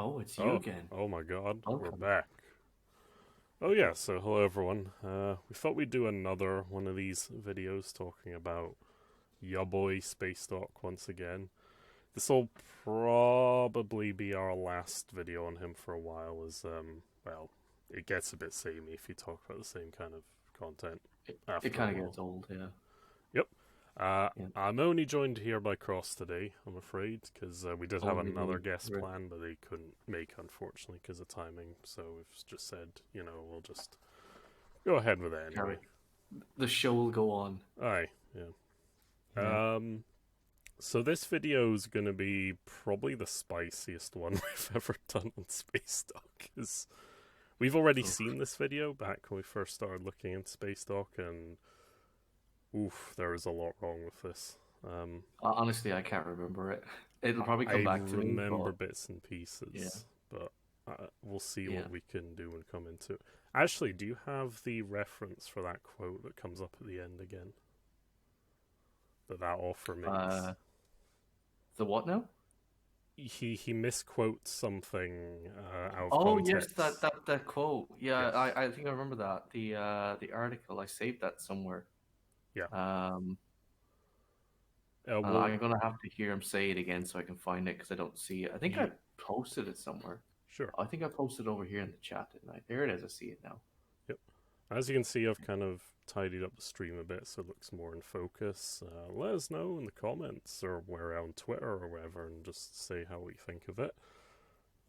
Oh, it's you Oh, again. oh my God, we're Welcome. back. Oh yeah, so hello everyone. We thought we'd do another one of these videos talking about ya boy Spacedock once again. This will probably be our last video on him for a while, as well, it gets a bit samey if you talk about the same kind of content It after a kind of while. gets old, yeah. Yep. Yeah. I'm only joined here by Cross today, I'm afraid, because we did have Only another me. guest Rip. plan, but they couldn't make, unfortunately, because of timing. So we've just said, we'll just go ahead with it Carry. anyway. The show will go on. Aye, yeah. Yeah. So this video is going to be probably the spiciest one we've ever done on Spacedock, because we've already Oof. seen this video back when we first started looking into Spacedock, and oof, there is a lot wrong with this. Honestly, I can't remember it. It'll probably come I back to me, remember but bits and yeah. pieces, but we'll see Yeah. what we can do and come into it. Actually, do you have the reference for that quote that comes up at the end again? That offer makes. Uh, the what now? He misquotes something out of Oh, yes, context. that quote. Yeah, Yes. I think I remember that. The article. I saved that somewhere. Yeah. Um, Well, I'm gonna have to hear him say it again so I can find it because I don't see it. I think yeah. I posted it somewhere. Sure. I think I posted over here in the chat, didn't I? There it is. I see it now. Yep. As you can see, I've kind of tidied up the stream a bit so it looks more in focus. Let us know in the comments or we're on Twitter or wherever and just say how we think of it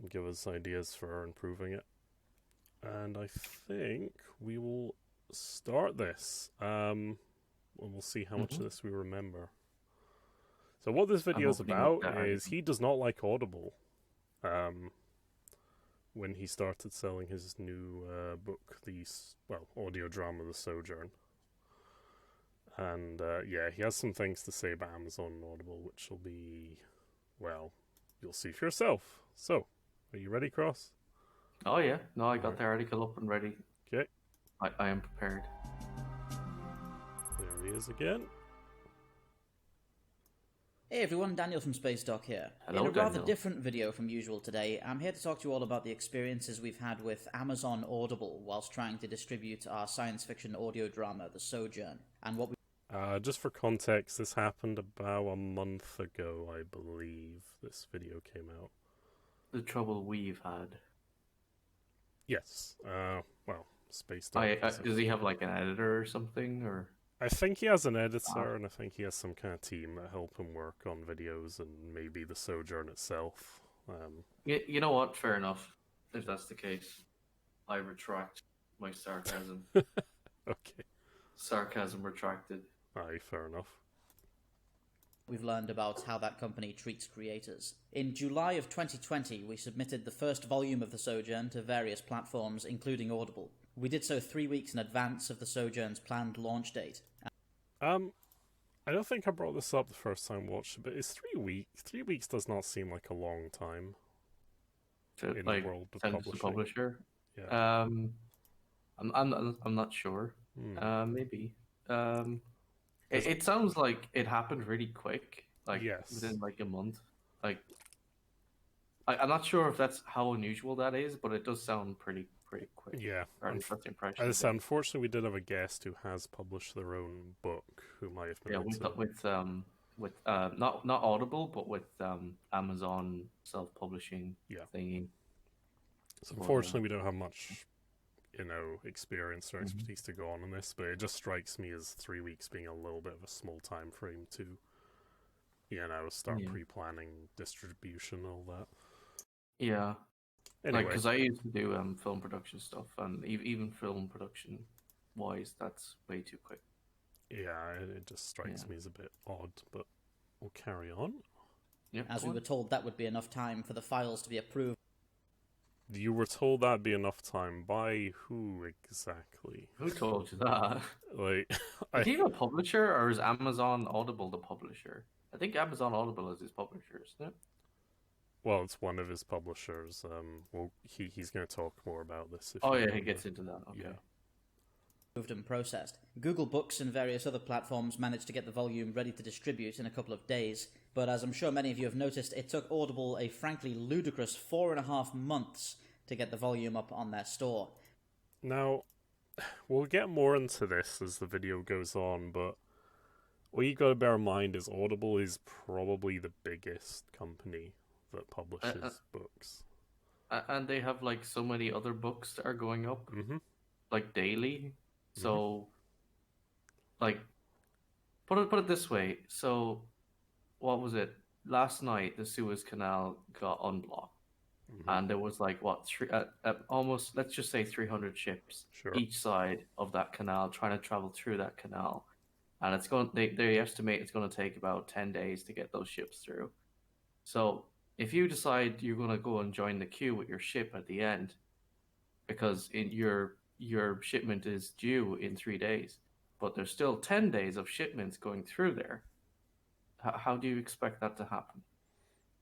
and give us ideas for improving it. And I think we will start this. And we'll see how much Hmm. of this we remember. So what this I'm video is opening up about the is article. he does not like Audible. Um, when he started selling his new book, the audio drama, The Sojourn. And yeah, he has some things to say about Amazon and Audible, which will be, well, you'll see for yourself. So, are you ready, Cross? Oh yeah, no, I All got right. the article up and ready. Okay, I am prepared. there he is again. Hey everyone, Daniel from Spacedock here. In Hello, a rather Daniel. different video from usual today, I'm here to talk to you all about the experiences we've had with Amazon Audible whilst trying to distribute our science fiction audio drama, The Sojourn, and what we Just for context, this happened about a month ago, I believe. This video came out. The trouble we've had. Yes. Well, Space Dock I is does he have like an editor or something or? I think he has an Ah, editor, and I think he has some kind of team that help him work on videos and maybe the Sojourn itself. you know what? Fair enough. If that's the case, I retract my sarcasm. Okay. Sarcasm retracted. Aye, fair enough. we've learned about how that company treats creators. In July of 2020, we submitted the first volume of The Sojourn to various platforms, including Audible. We did so 3 weeks in advance of The Sojourn's planned launch date. Um, I don't think I brought this up the first time I watched it, but it's 3 weeks. 3 weeks does not seem like a long time To in the like world of send it to the publishing. publisher. Yeah. Um, I'm not sure. Hmm. Maybe. Um, Because it sounds like it happened really quick, like yes, within like a month. Like I'm not sure if that's how unusual that is, but it does sound pretty quick. yeah. Or at least that's the impression As I I said, get. unfortunately, we did have a guest who has published their own book, who might have been Yeah, able to. with not Audible, but with Amazon self-publishing Yeah. thingy So for unfortunately, we don't have much, experience or Mhm. expertise to go on this. But it just strikes me as 3 weeks being a little bit of a small time frame to, start Yeah. pre-planning distribution and all that. Yeah. Like, Anyway, because I used to do film production stuff, and even film production wise, that's way too quick. yeah, it just strikes Yeah. me as a bit odd. But we'll carry on. Yeah. As Go we on. were told that would be enough time for the files to be approved. You were told that'd be enough time by who exactly? Who told you that? Like, Is I he a publisher or is Amazon Audible the publisher? I think Amazon Audible is his publisher, isn't it? well, it's one of his publishers. Well, he's going to talk more about this if Oh you yeah, he want to. gets into that. Yeah. Okay. and processed. Google Books and various other platforms managed to get the volume ready to distribute in a couple of days, but as I'm sure many of you have noticed, it took Audible a frankly ludicrous 4.5 months to get the volume up on their store. Now, we'll get more into this as the video goes on, but what you gotta bear in mind is Audible is probably the biggest company that publishes books. And they have like so many other books that are going up, like daily. So, like, put it this way. So, what was it? Last night, the Suez Canal got unblocked, and there was like what almost, let's just say 300 ships each side of that canal trying to travel through that canal, and it's going. They estimate it's going to take about 10 days to get those ships through. So, if you decide you're going to go and join the queue with your ship at the end, because your shipment is due in 3 days, but there's still 10 days of shipments going through there. How do you expect that to happen?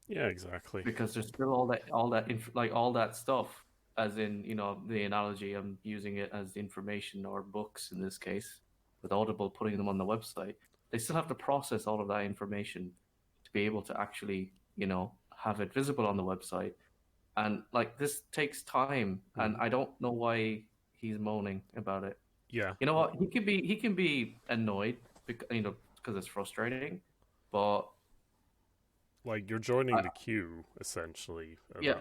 Yeah, exactly. Because there's still all that stuff, as in, you know, the analogy, I'm using it as information or books in this case, with Audible putting them on the website. They still have to process all of that information to be able to actually, you know, have it visible on the website. And like, this takes time, and I don't know why he's moaning about it. Yeah. You know what? He can be annoyed because, you know, because it's frustrating, but like, you're joining the queue essentially. Yeah.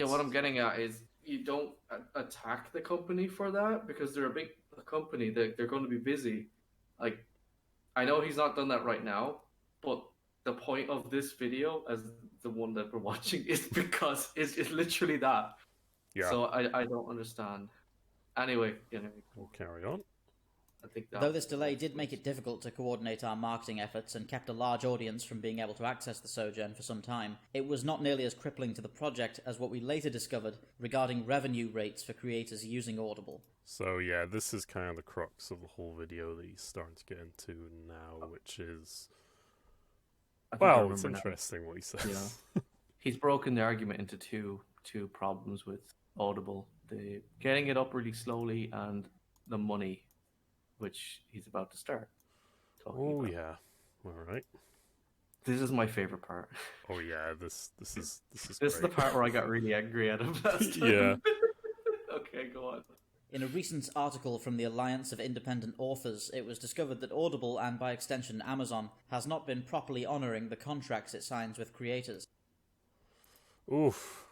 What I'm getting at is, you don't attack the company for that, because they're a big company. They're going to be busy. Like, I know he's not done that right now, but the point of this video, as the one that we're watching, is because it's literally that. Yeah. So I don't understand. Anyway, we'll carry on. I think Though this delay did make it difficult to coordinate our marketing efforts and kept a large audience from being able to access the Sojourn for some time, it was not nearly as crippling to the project as what we later discovered regarding revenue rates for creators using Audible. So yeah, this is kind of the crux of the whole video that he's starting to get into now, which is... Well, it's interesting what he says. Yeah. He's broken the argument into two problems with Audible: the getting it up really slowly and the money, which he's about to start talking about. Yeah, all right. This is my favorite part. Oh yeah, this is this is the part where I got really angry at him last time. Yeah. Okay, go on. In a recent article from the Alliance of Independent Authors, it was discovered that Audible, and by extension Amazon, has not been properly honouring the contracts it signs with creators. Oof.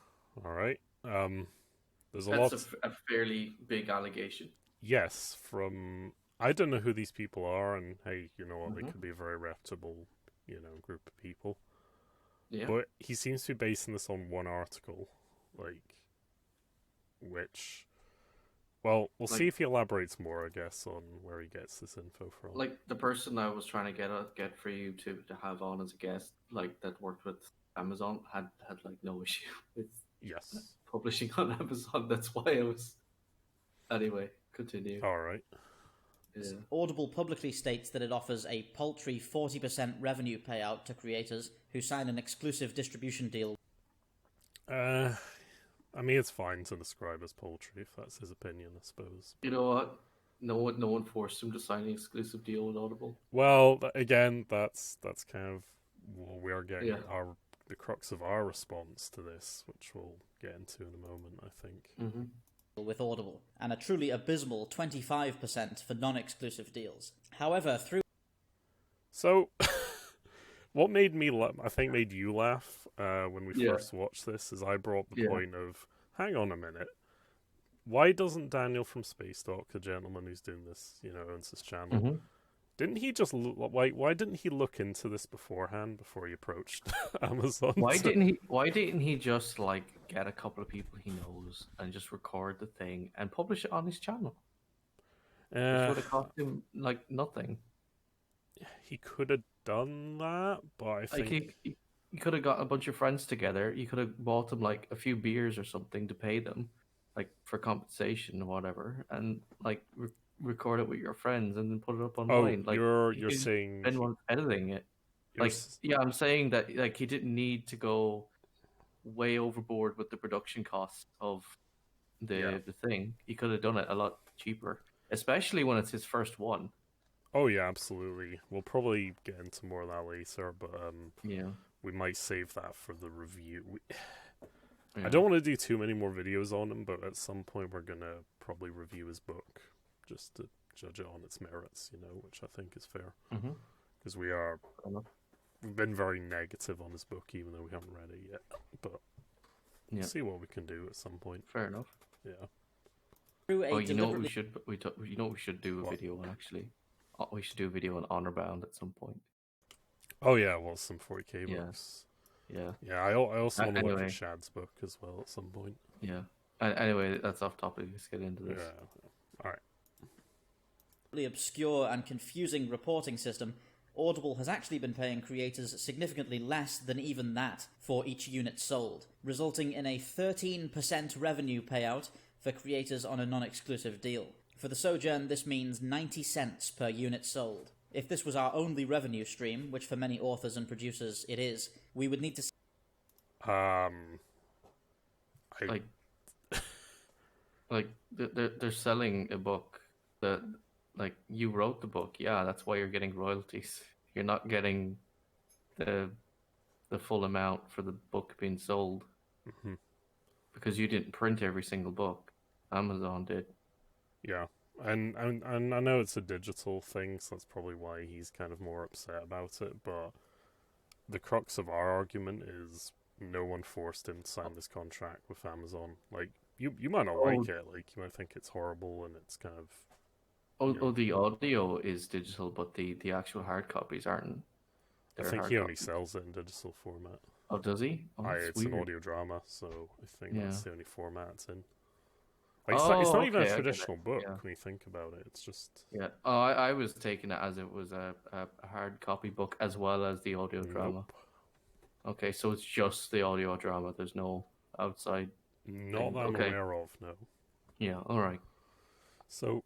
All right. There's That's a fairly big allegation. Yes, from... I don't know who these people are, and hey, you know what, they could be a very reputable, you know, group of people. Yeah. But he seems to be basing this on one article, like, which... Well, we'll see if he elaborates more, I guess, on where he gets this info from. Like, the person I was trying to get for you to have on as a guest, like, that worked with Amazon, had like no issue with publishing on Amazon. That's why I was... Anyway, continue. All right. Yeah. Audible publicly states that it offers a paltry 40% revenue payout to creators who sign an exclusive distribution deal. I mean, it's fine to describe as poultry, if that's his opinion, I suppose. You know what? No one forced him to sign an exclusive deal with Audible. Well, again, that's kind of what we are getting the crux of our response to this, which we'll get into in a moment, I think. With Audible, and a truly abysmal 25% for non-exclusive deals. However, through... So, what made me I think made you laugh when we first watched this is I brought the point of, hang on a minute, why doesn't Daniel from Spacedock, the gentleman who's doing this, you know, owns this channel, didn't he just why didn't he look into this beforehand before he approached Amazon? Why didn't he just like get a couple of people he knows and just record the thing and publish it on his channel? It would have cost him like nothing. He could have done that, but I think like he could have got a bunch of friends together. You could have bought them like a few beers or something to pay them, like for compensation or whatever, and like record it with your friends and then put it up online. Like, you're saying anyone editing it. Like, I'm saying that like he didn't need to go way overboard with the production costs of the thing. He could have done it a lot cheaper. especially when it's his first one. Oh yeah, absolutely. We'll probably get into more of that later, but Yeah. we might save that for the review. Yeah. I don't want to do too many more videos on him, but at some point we're gonna probably review his book just to judge it on its merits, which I think is fair. Because we've been very negative on his book, even though we haven't read it yet. But we'll see what we can do at some point. Fair enough. Yeah. Oh, you know what we should? You know what we should do a video on actually. We should do a video on Honor Bound at some point. Oh yeah, well, some 40k books. Yeah. Yeah, I also want to look at Shad's book as well at some point. Yeah. Anyway, that's off topic. Let's get into this. Yeah. All right. The obscure and confusing reporting system, Audible has actually been paying creators significantly less than even that for each unit sold, resulting in a 13% revenue payout for creators on a non-exclusive deal. For the Sojourn, this means 90 cents per unit sold. If this was our only revenue stream, which for many authors and producers it is, we would need to... They're selling a book that, like, you wrote the book. Yeah, that's why you're getting royalties. You're not getting the full amount for the book being sold because you didn't print every single book. Amazon did. Yeah. And I know it's a digital thing, so that's probably why he's kind of more upset about it, but the crux of our argument is no one forced him to sign this contract with Amazon. Like, you might not like it, like, you might think it's horrible and it's kind of... the audio is digital, but the actual hard copies aren't. I think he only sells it in digital format. Oh, does he? Oh, it's weird. an audio drama, so I think that's the only format it's in. Like, it's not even a traditional book when you think about it. It's just... Yeah. Oh, I was taking it as it was a hard copy book as well as the audio drama. Okay, so it's just the audio drama. There's no outside... Not that I'm aware of, no. Yeah, alright. So,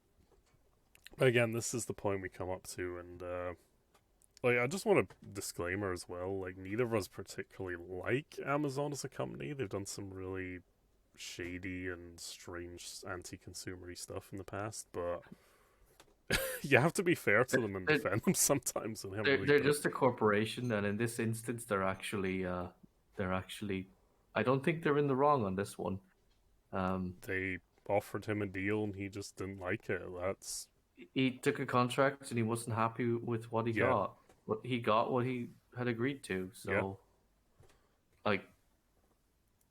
again, this is the point we come up to, and I just want a disclaimer as well. Like, neither of us particularly like Amazon as a company. They've done some really shady and strange anti-consumery stuff in the past, but you have to be fair to them and defend them sometimes. And they're just a corporation, and in this instance, they're actually. I don't think they're in the wrong on this one. They offered him a deal, and he just didn't like it. He took a contract, and he wasn't happy with what he got. He got what he had agreed to. So,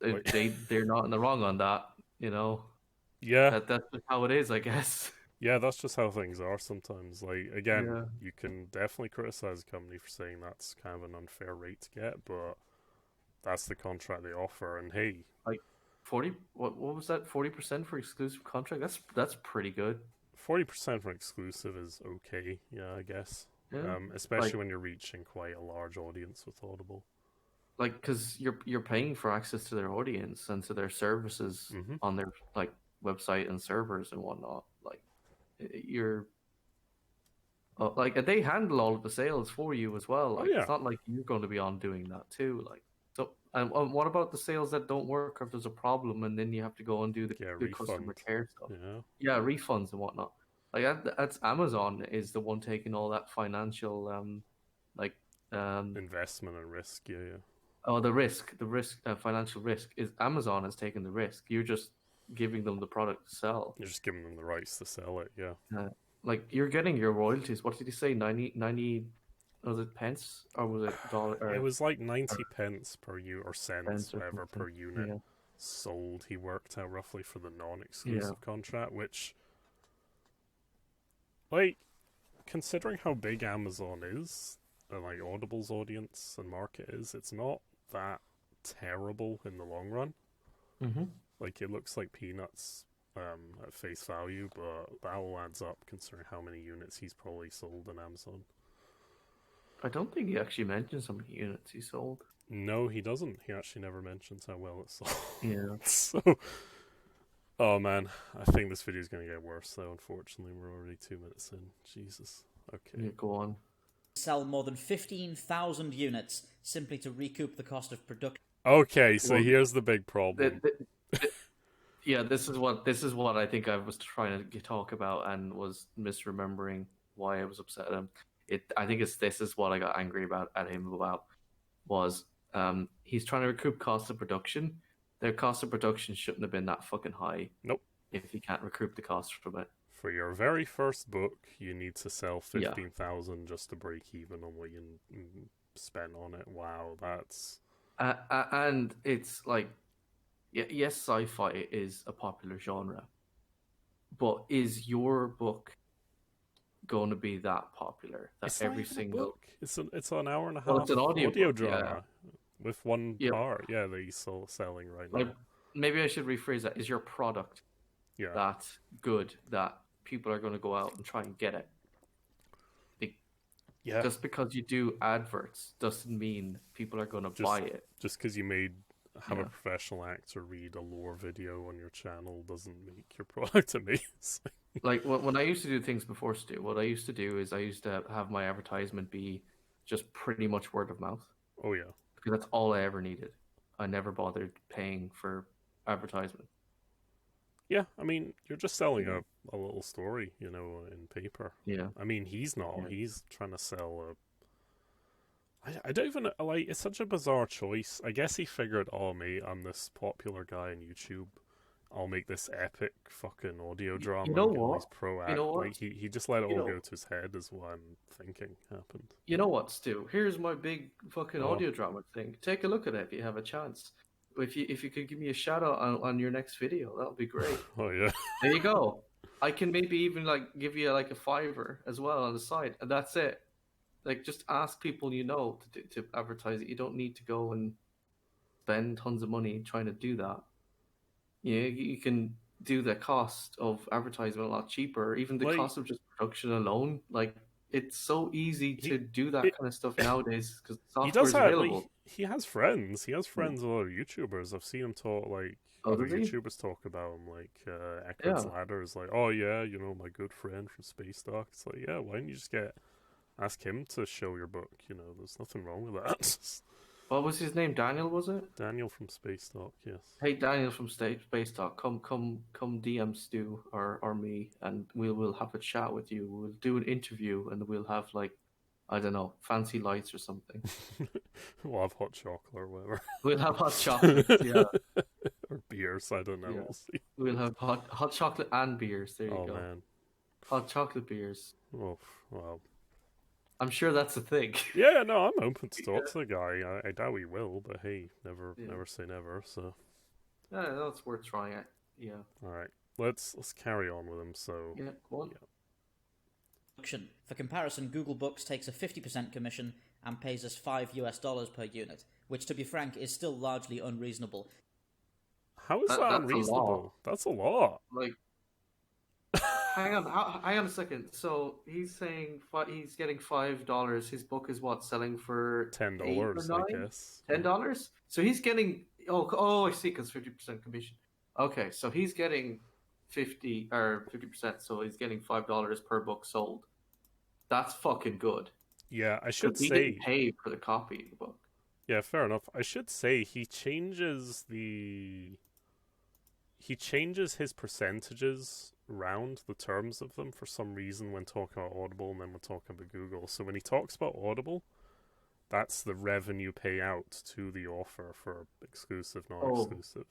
they're not in the wrong on that, Yeah. That's just how it is, I guess. Yeah, that's just how things are sometimes. Like, again, you can definitely criticize a company for saying that's kind of an unfair rate to get, but that's the contract they offer, and hey... Like, 40... What was that? 40% for exclusive contract? That's pretty good. 40% for exclusive is okay, yeah, I guess. Yeah. Especially when you're reaching quite a large audience with Audible. Like, because you're paying for access to their audience and to their services on their like website and servers and whatnot. Like, and they handle all of the sales for you as well. Like, it's not like you're going to be on doing that too. Like, so, and what about the sales that don't work, or if there's a problem and then you have to go and do the customer care stuff? Yeah, refunds and whatnot. Like, that's Amazon is the one taking all that financial investment and risk. Oh, the financial risk is Amazon has taken the risk. You're just giving them the product to sell. You're just giving them the rights to sell it, like, you're getting your royalties. What did you say? 90 was it pence or was it dollar? It was like 90 pence per unit, or cents, whatever, per unit sold. He worked out roughly for the non-exclusive contract, which, like, considering how big Amazon is, and like Audible's audience and market is, it's not that terrible in the long run. Like, it looks like peanuts at face value, but that all adds up considering how many units he's probably sold on Amazon. I don't think he actually mentions how many units he sold. No, he doesn't. He actually never mentions how well it sold. Yeah. So, oh man, I think this video is going to get worse though, unfortunately. We're already 2 minutes in. Jesus. Okay. Yeah, go on. Sell more than 15,000 units simply to recoup the cost of production. Okay, so here's the big problem. Yeah, this is what I think I was trying to talk about and was misremembering why I was upset at him. I think this is what I got angry about at him about was he's trying to recoup cost of production. Their cost of production shouldn't have been that fucking high. Nope. If you can't recoup the cost from it. For your very first book, you need to sell 15,000 yeah. just to break even on what you spent on it. Wow, that's and it's like, yes, sci-fi is a popular genre, but is your book going to be that popular that it's every not even single a book. It's an hour and a well, half it's an audio drama with one Yep. part. Yeah, that he's selling right like now. maybe I should rephrase that. Is your product that good that people are going to go out and try and get it? Yeah. Just because you do adverts doesn't mean people are going to buy it. Just because you have a professional actor read a lore video on your channel doesn't make your product amazing. Like when I used to do things before Stu, what I used to do is I used to have my advertisement be just pretty much word of mouth. Oh yeah. Because that's all I ever needed. I never bothered paying for advertisement. Yeah, I mean, you're just selling a little story, in paper. Yeah. I mean, he's not. Yeah. He's trying to sell I don't even, like, it's such a bizarre choice. I guess he figured, oh, mate, I'm this popular guy on YouTube. I'll make this epic fucking audio drama. You know what? Like, he just let it all go to his head is what I'm thinking happened. You know what, Stu? Here's my big fucking audio drama thing. Take a look at it if you have a chance. If you could give me a shout out on your next video, that would be great. Oh yeah. There you go. I can maybe even give you a $5 as well on the side, and that's it. Like, just ask people to advertise it. You don't need to go and spend tons of money trying to do that. You can do the cost of advertisement a lot cheaper. Even the cost of just production alone. Like, it's so easy to do that kind of stuff nowadays because software is available. He has friends. He has friends with other YouTubers. I've seen him talk other YouTubers talk about him, like Eckhart's Ladders. Like, oh yeah, my good friend from Spacedock. It's like, yeah, why don't you just ask him to show your book? There's nothing wrong with that. What was his name? Daniel, was it? Daniel from Spacedock, yes. Hey, Daniel from Spacedock, come DM Stu or me, and we'll have a chat with you. We'll do an interview, and we'll have I don't know, fancy lights or something. We'll have hot chocolate or whatever. We'll have hot chocolate, yeah. Or beers, I don't know. Yeah. We'll see. We'll have hot chocolate and beers. There you go. Oh man, hot chocolate beers. Oh wow. I'm sure that's a thing. Yeah, no, I'm open to talk to the guy. I doubt he will, but hey, never say never. So. Yeah, that's worth trying it. Yeah. All right, let's carry on with him. So. Yeah, go on. Yeah. For comparison, Google Books takes a 50% commission and pays us $5 per unit, which, to be frank, is still largely unreasonable. How is that unreasonable? That's a lot. Like. Hang on a second. So he's saying he's getting $5. His book is selling for $10, I guess. $10. So he's getting I see, because 50% commission. Okay, so he's getting 50% so he's getting $5 per book sold. That's fucking good. Yeah, I should say he didn't pay for the copy of the book. Yeah, fair enough. I should say he changes his percentages around the terms of them for some reason when talking about Audible and then when talking about Google. So when he talks about Audible, that's the revenue payout to the author for exclusive, non-exclusive.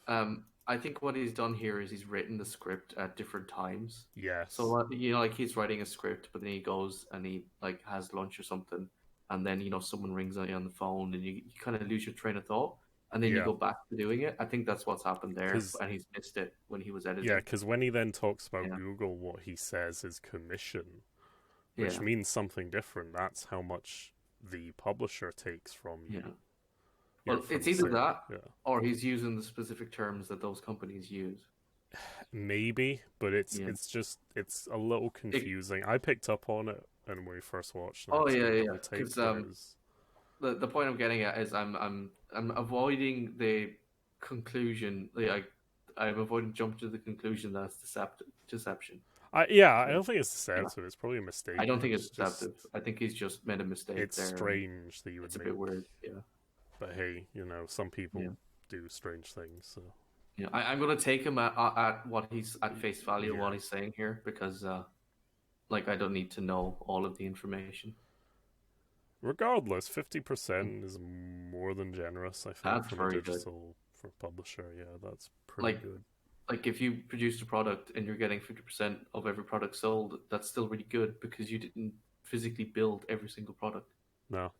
I think what he's done here is he's written the script at different times. Yes. So he's writing a script, but then he goes and he has lunch or something, and then someone rings on you on the phone, and you kind of lose your train of thought. And then you go back to doing it. I think that's what's happened there, and he's missed it when he was editing. Yeah, because when he then talks about Google, what he says is commission, which means something different. That's how much the publisher takes from you. Yeah. Well, it's either that, or he's using the specific terms that those companies use. Maybe, but it's a little confusing. I picked up on it when we first watched it. Oh yeah. Because the point I'm getting at is I'm avoiding the conclusion. I'm avoiding jumping to the conclusion that it's deception. I don't think it's deceptive. It's probably a mistake. I don't think it's deceptive. I think he's just made a mistake. It's there. Strange that you would. It's a bit weird, yeah. But hey, some people do strange things. So I'm gonna take him at what he's at face value, Yeah. what he's saying here, because like I don't need to know all of the information. Regardless, 50% is more than generous, I think, That's from a very good. digital for publisher. Yeah, that's pretty good. Like if you produced a product and you're getting 50% of every product sold, that's still really good because you didn't physically build every single product. No.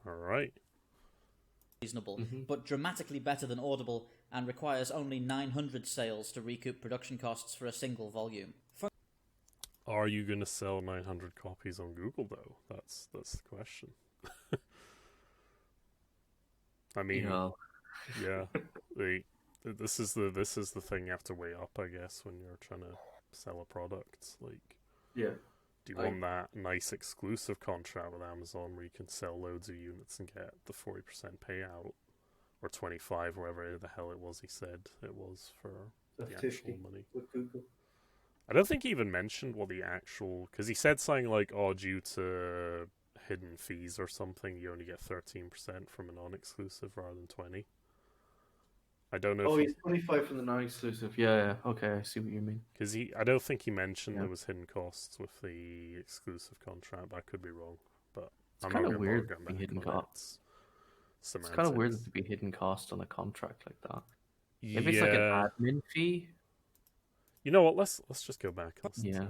All right. Reasonable, but dramatically better than Audible, and requires only 900 sales to recoup production costs for a single volume. Are you going to sell 900 copies on Google though? That's the question. I mean, yeah, this is the thing you have to weigh up, I guess, when you're trying to sell a product. Like, yeah, do you want that nice exclusive contract with Amazon where you can sell loads of units and get the 40% payout, or 25, or whatever the hell it was he said it was for the actual money with Google? I don't think he even mentioned what the actual, because he said something like, "Oh, due to hidden fees or something, you only get 13% from a non-exclusive rather than 20." I don't know. He's 25 from the non-exclusive. Yeah. Okay, I see what you mean. Because I don't think he mentioned there was hidden costs with the exclusive contract. I could be wrong, but it's kind of weird to be hidden costs. It's kind of weird to be hidden cost on a contract like that. If it's like an admin fee. You know what? Let's just go back. Yeah.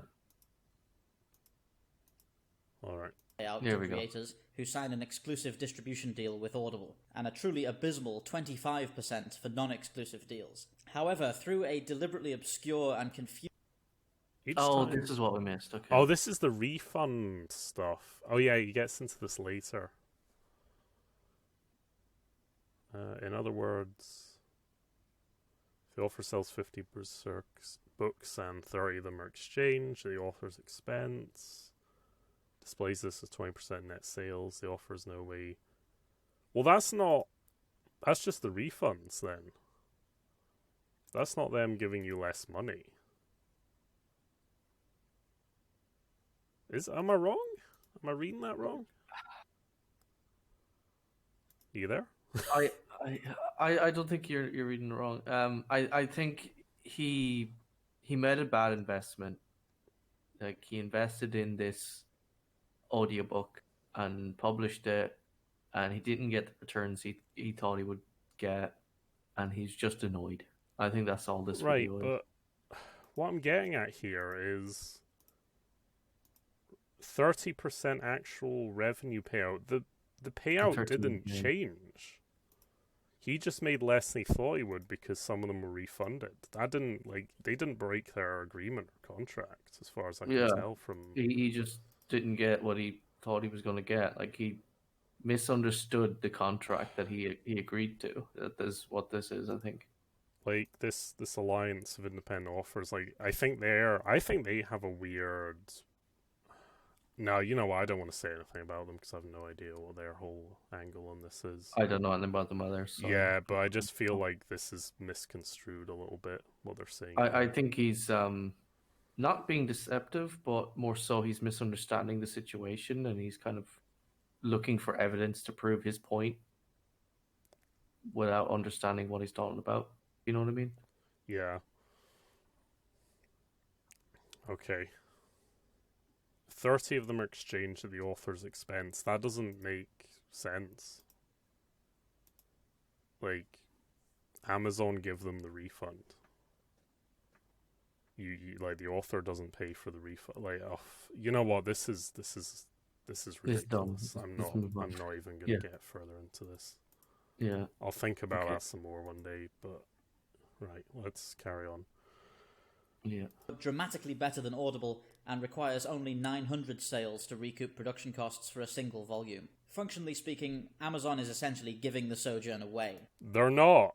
All right. Out to creators who sign an exclusive distribution deal with Audible, and a truly abysmal 25% for non-exclusive deals. However, through a deliberately obscure and confusing... This is what we missed. Okay. Oh, this is the refund stuff. Oh yeah, he gets into this later. In other words, if the author sells 50 books and 30 of them are exchanged at the author's expense, displays this as 20% net sales, the offer is no way... Well, that's just the refunds then. That's not them giving you less money. Am I wrong? Am I reading that wrong? Are you there? I don't think you're reading it wrong. I think he made a bad investment. Like, he invested in this audiobook and published it, and he didn't get the returns he thought he would get, and he's just annoyed. I think that's all this video is. But what I'm getting at here is 30% actual revenue payout. The payout didn't change. He just made less than he thought he would because some of them were refunded. They didn't break their agreement or contract, as far as I can tell from... He just didn't get what he thought he was going to get. Like, he misunderstood the contract that he agreed to. That is what this is, I think. Like, this alliance of independent authors, like, I think they have a weird... No, you know what? I don't want to say anything about them because I have no idea what their whole angle on this is. I don't know anything about them either. So. Yeah, but I just feel like this is misconstrued a little bit, what they're saying. I think he's not being deceptive, but more so he's misunderstanding the situation, and he's kind of looking for evidence to prove his point without understanding what he's talking about. You know what I mean? Yeah. Okay. 30 of them are exchanged at the author's expense. That doesn't make sense. Like, Amazon give them the refund. You like, the author doesn't pay for the refund. Like, you know what? This is ridiculous. I'm not even gonna get further into this. Yeah, I'll think about that some more one day. But right, let's carry on. Yeah. Dramatically better than Audible, and requires only 900 sales to recoup production costs for a single volume. Functionally speaking, Amazon is essentially giving the Sojourn away. They're not.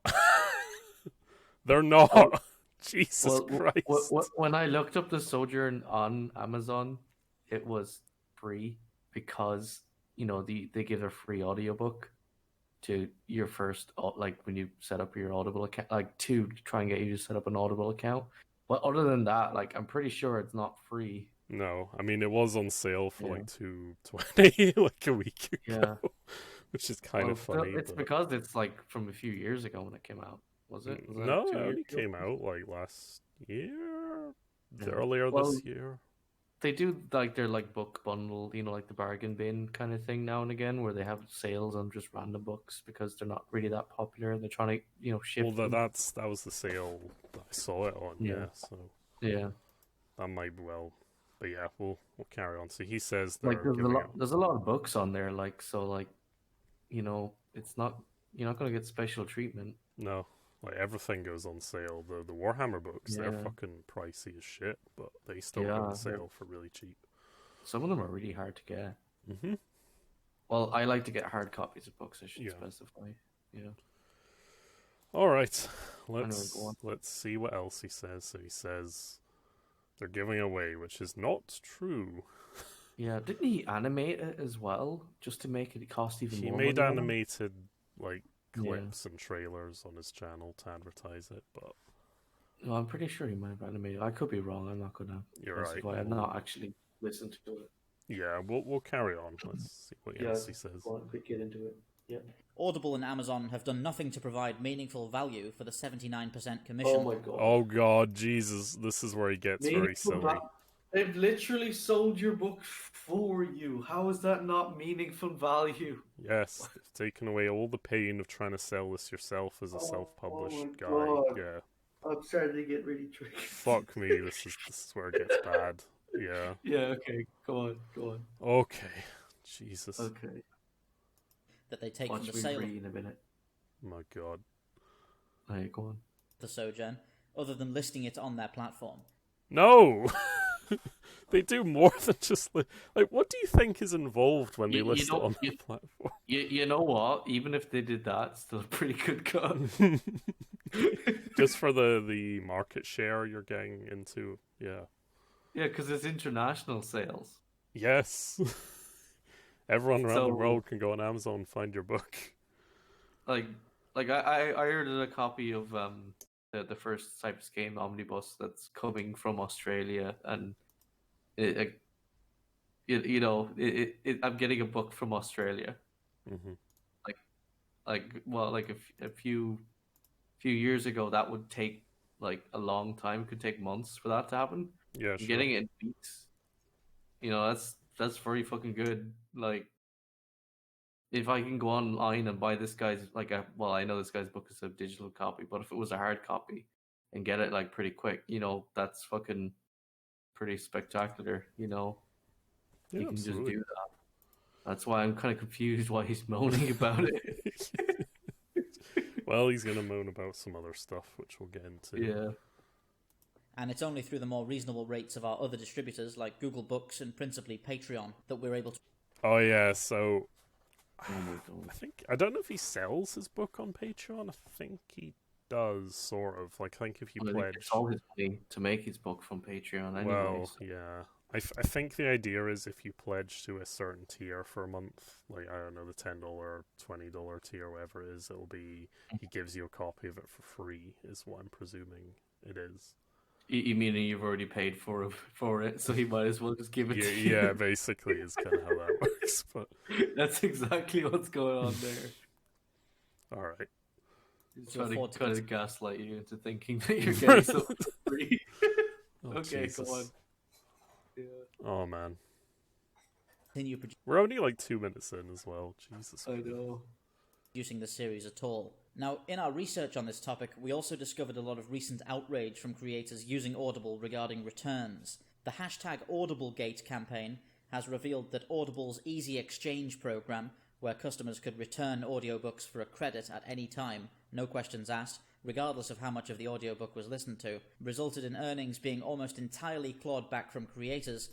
They're not. Jesus Christ. When I looked up the Sojourn on Amazon, it was free because, they give a free audiobook to your first, like, when you set up your Audible account, like, to try and get you to set up an Audible account. But other than that, like, I'm pretty sure it's not free. No, I mean, it was on sale for like $2.20 like a week ago, which is kind of funny. It's because it's like from a few years ago when it came out. Was it? Was that No, it 2 years only ago? came out like last year, Yeah. earlier Well, this year. they do like their like book bundle, like the bargain bin kind of thing now and again, where they have sales on just random books because they're not really that popular and they're trying to Well, shift them. that was the sale that I saw it on. Yeah. Yeah, so Yeah. that might well. But yeah, we'll carry on. So he says Like they're giving out. there's a lot of books on there, like so like it's not you're not gonna get special treatment. No, like everything goes on sale. The Warhammer books, they're Yeah. fucking pricey as shit, but they still go Yeah. on sale for really cheap. Some of them are really hard to get. Mm-hmm. Well, I like to get hard copies of books, I should Yeah. specify. Yeah. All right, Anyway, go on. let's see what else he says. So he says they're giving away, which is not true. Yeah, didn't he animate it as well, just to make it cost even He more made money? animated like Yeah. clips and trailers on his channel to advertise it, but No, I'm pretty sure he might have animated. I could be wrong. I'm not gonna you're right. specify. I've not actually listened to it. Yeah, we'll carry on. Let's see what else he says. Go on, quick, get into it. Yeah. Audible and Amazon have done nothing to provide meaningful value for the 79% commission. Oh my god. Oh god, Jesus, this is where he gets very Meaningful silly. They've literally sold your book for you. How is that not meaningful value? Yes, they've taken away all the pain of trying to sell this yourself as a self-published my guy. God. Yeah. I'm starting to get really tricky. Fuck me, this is where it gets bad. Yeah. Yeah, okay. Go on. Okay. Jesus. Okay. That they take Watch from the me sale read in a minute. My god. Alright, go on. of the Sojourn, other than listing it on their platform. No! They do more than just like what do you think is involved when they list it on the platform? You know what? Even if they did that, still a pretty good cut. Just for the market share you're getting into, yeah. Yeah, because it's international sales. Yes. Everyone around the world can go on Amazon and find your book. Like I ordered a copy of the first Cyprus game omnibus that's coming from Australia, and I'm getting a book from Australia. Mm-hmm. A few years ago, that would take like a long time. It could take months for that to happen. Yeah, sure. Getting it in weeks. That's very fucking good. Like, if I can go online and buy this guy's I know this guy's book is a digital copy, but if it was a hard copy and get it like pretty quick, that's fucking pretty spectacular. Yeah, you can absolutely. just do that. That's why I'm kind of confused why he's moaning about it. Well, he's gonna moan about some other stuff, which we'll get into. Yeah. And it's only through the more reasonable rates of our other distributors, like Google Books and principally Patreon, that we're able to... Oh yeah, so... Oh my god. I don't know if he sells his book on Patreon. I think he does, sort of. Like, I think if you pledge... It's all his money to make his book from Patreon anyway. Well, yeah. I think the idea is if you pledge to a certain tier for a month, like, I don't know, the $10, $20 tier, whatever it is, it'll be... He gives you a copy of it for free, is what I'm presuming it is. You mean you've already paid for it, so he might as well just give it to you? Yeah, basically is kind of how that works. But that's exactly what's going on there. All right. He's trying to kind of gaslight you into thinking that you're getting something for free. Okay, Jesus. go on. Yeah. Oh man, continue we're only like 2 minutes in as well. Jesus. I know. producing the series at all. Now, in our research on this topic, we also discovered a lot of recent outrage from creators using Audible regarding returns. The hashtag AudibleGate campaign has revealed that Audible's Easy Exchange program, where customers could return audiobooks for a credit at any time, no questions asked, regardless of how much of the audiobook was listened to, resulted in earnings being almost entirely clawed back from creators.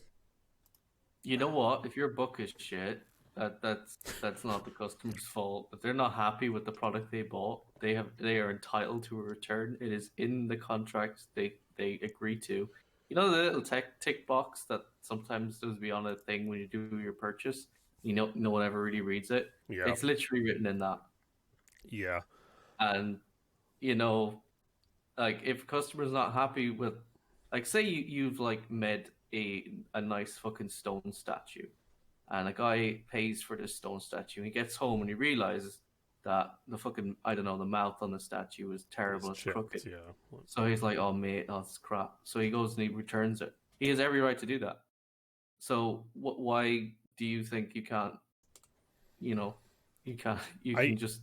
You know what? If your book is shit, that's not the customer's fault. If they're not happy with the product they bought, they are entitled to a return. It is in the contract they agree to. You know the little tick box that sometimes does be on a thing when you do your purchase. No one ever really reads it. Yeah. It's literally written in that. Yeah. And like if customer's not happy with, like, say you've like made a nice fucking stone statue, and a guy pays for this stone statue, and he gets home and he realizes, that the fucking, I don't know, the mouth on the statue is terrible, it's crooked. Yeah. So he's like, oh mate, that's crap. So he goes and he returns it. He has every right to do that. So why do you think you can't? You know, you can just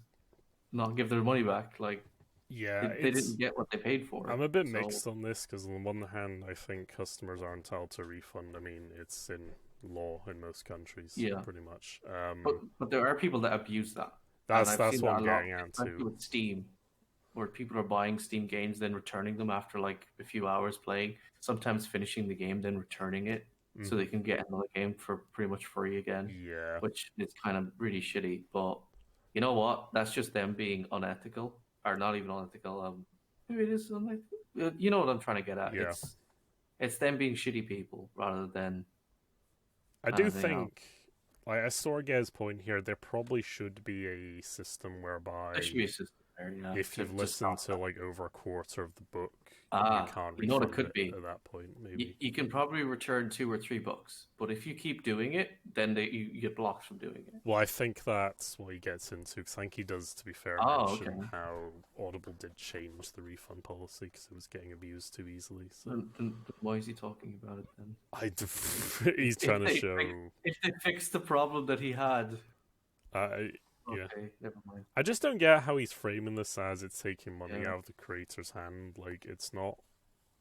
not give their money back. Like, yeah, they didn't get what they paid for. I'm a bit mixed on this because on the one hand, I think customers are entitled to a refund. I mean, it's in law in most countries, pretty much. But there are people that abuse that. That's what I'm getting at too. With Steam, where people are buying Steam games, then returning them after like a few hours playing, sometimes finishing the game, then returning it so they can get another game for pretty much free again. Yeah. Which is kind of really shitty. But you know what? That's just them being unethical. Or not even unethical. Maybe it is unethical. You know what I'm trying to get at. Yeah. It's them being shitty people rather than... I do think... Like, I sort of get his point here. There probably should be a system whereby... There should be a system there, yeah. If you've listened to, like, over a quarter of the book, you can't refund what it could be at that point, maybe. You can probably return 2 or 3 books, but if you keep doing it, then you get blocked from doing it. Well, I think that's what he gets into, because I think he does, to be fair, mention how Audible did change the refund policy because it was getting abused too easily. So then why is he talking about it then? He's trying to show... If they fixed the problem that he had... Yeah. Okay, never mind. I just don't get how he's framing this as it's taking money out of the creator's hand. Like, it's not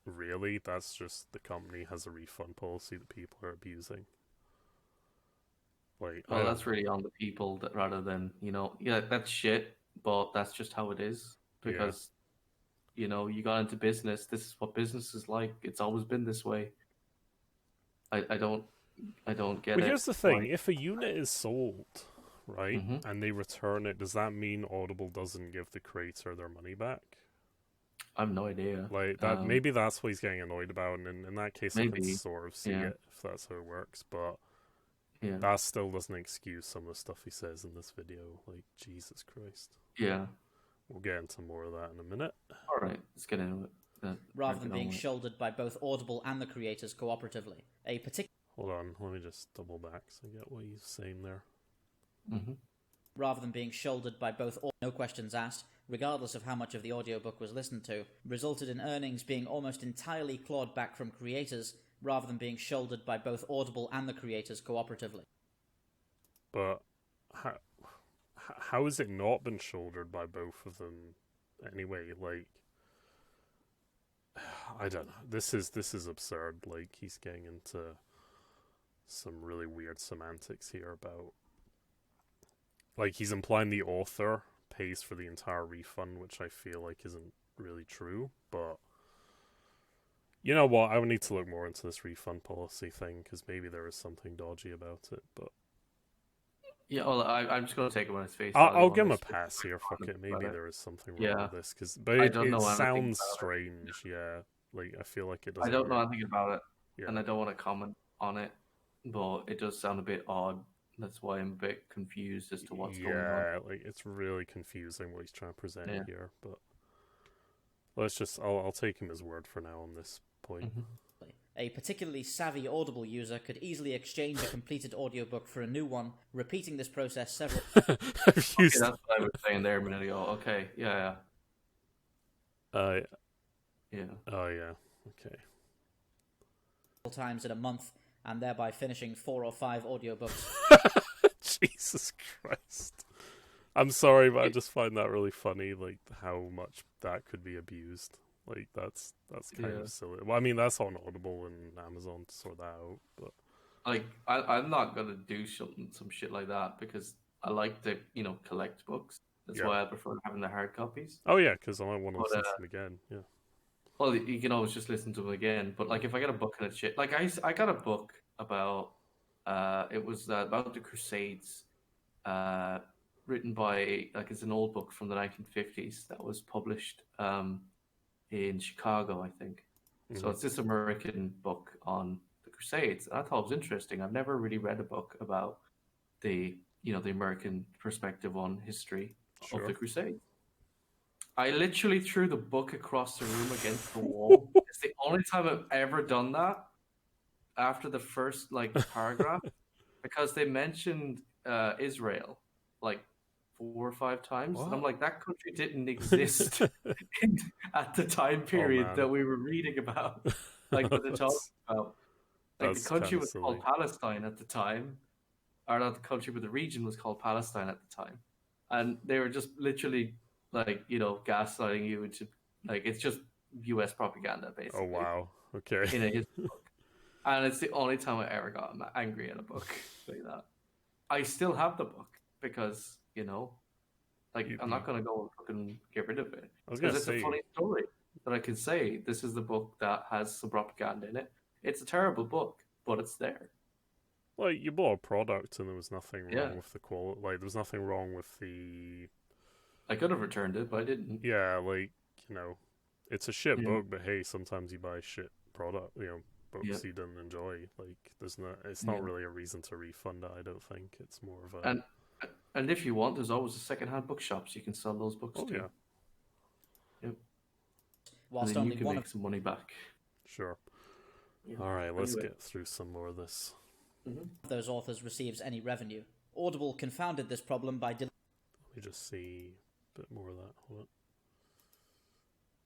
really. That's just the company has a refund policy that people are abusing. Like, well, that's really on the people that rather than, that's shit, but that's just how it is. Because, you got into business. This is what business is like. It's always been this way. I don't get it. But here's the thing. If a unit is sold... right? And they return it, does that mean Audible doesn't give the creator their money back? I have no idea. Like that, maybe that's what he's getting annoyed about, and in that case, I can sort of see it if that's how it works. But that still doesn't excuse some of the stuff he says in this video. Like, Jesus Christ. Yeah. We'll get into more of that in a minute. All right, let's get into it. Rather than being shouldered by both Audible and the creators cooperatively, a particular... Hold on, let me just double back so I get what he's saying there. Rather than being shouldered by both, no questions asked, regardless of how much of the audiobook was listened to, resulted in earnings being almost entirely clawed back from creators, rather than being shouldered by both Audible and the creators cooperatively. But how has it not been shouldered by both of them anyway? Like, I don't know. This is absurd. Like, he's getting into some really weird semantics here about... Like, he's implying the author pays for the entire refund, which I feel like isn't really true, but... You know what, I would need to look more into this refund policy thing, because maybe there is something dodgy about it, but... Yeah, well, I'm just going to take him on his face. I'll give him a pass here, fuck it, maybe there is something wrong with this, but it sounds strange, Like, I feel like it doesn't... I don't know anything about it, and I don't want to comment on it, but it does sound a bit odd. That's why I'm a bit confused as to what's going on. Yeah, like, it's really confusing what he's trying to present here, but... Let's just... I'll take him as word for now on this point. A particularly savvy Audible user could easily exchange a completed audiobook for a new one, repeating this process several... That's what I was saying there a minute ago. Okay, yeah. Oh, yeah. Okay. ...times in a month, and thereby finishing 4 or 5 audiobooks. Jesus Christ. I'm sorry, but I just find that really funny, like, how much that could be abused. Like, that's kind of silly. Well, I mean, that's on Audible and Amazon to sort that out, but... Like, I'm not gonna do some shit like that, because I like to, collect books. That's why I prefer having the hard copies. Oh, yeah, because I might want to listen to them again, Well, you can always just listen to them again, but, like, if I get a book and it's shit... Like, I got a book about... it was about the Crusades, written by... Like, it's an old book from the 1950s that was published in Chicago, I think. So it's this American book on the Crusades. I thought it was interesting. I've never really read a book about the American perspective on history of the Crusades. I literally threw the book across the room against the wall. It's the only time I've ever done that after the first paragraph, because they mentioned Israel 4 or 5 times. And I'm What? like, that country didn't exist at the time period that man. we were reading about, like that they're talking about. Like the That's country kind of was called silly. Palestine at the time, or not the country, but the region was called Palestine at the time, and they were just literally like gaslighting you into like it's just U.S. propaganda Oh basically wow. Okay. in a history book, and it's the only time I ever got angry at a book like that. I still have the book because like I'm not gonna go and fucking get rid of it I was gonna because it's a say, funny story that I can say this is the book that has some propaganda in it. It's a terrible book, but it's there. like, you bought a product and there was nothing Yeah. wrong with the quality. Like, there was nothing wrong with the. I could have returned it, but I didn't. Yeah, like, it's a shit Yeah. book, but hey, sometimes you buy shit product. Books Yeah. you didn't enjoy. Like, there's no. It's Yeah. not really a reason to refund it. I don't think it's more of a. And if you want, there's always a secondhand bookshops you can sell those books Oh to. yeah, Yep. Whilst And then only you can one make of some money back. sure. Yeah. All right, let's Anyway. get through some more of this. those authors receives any revenue. Audible confounded this problem by Let me just see a bit more of that. Hold on.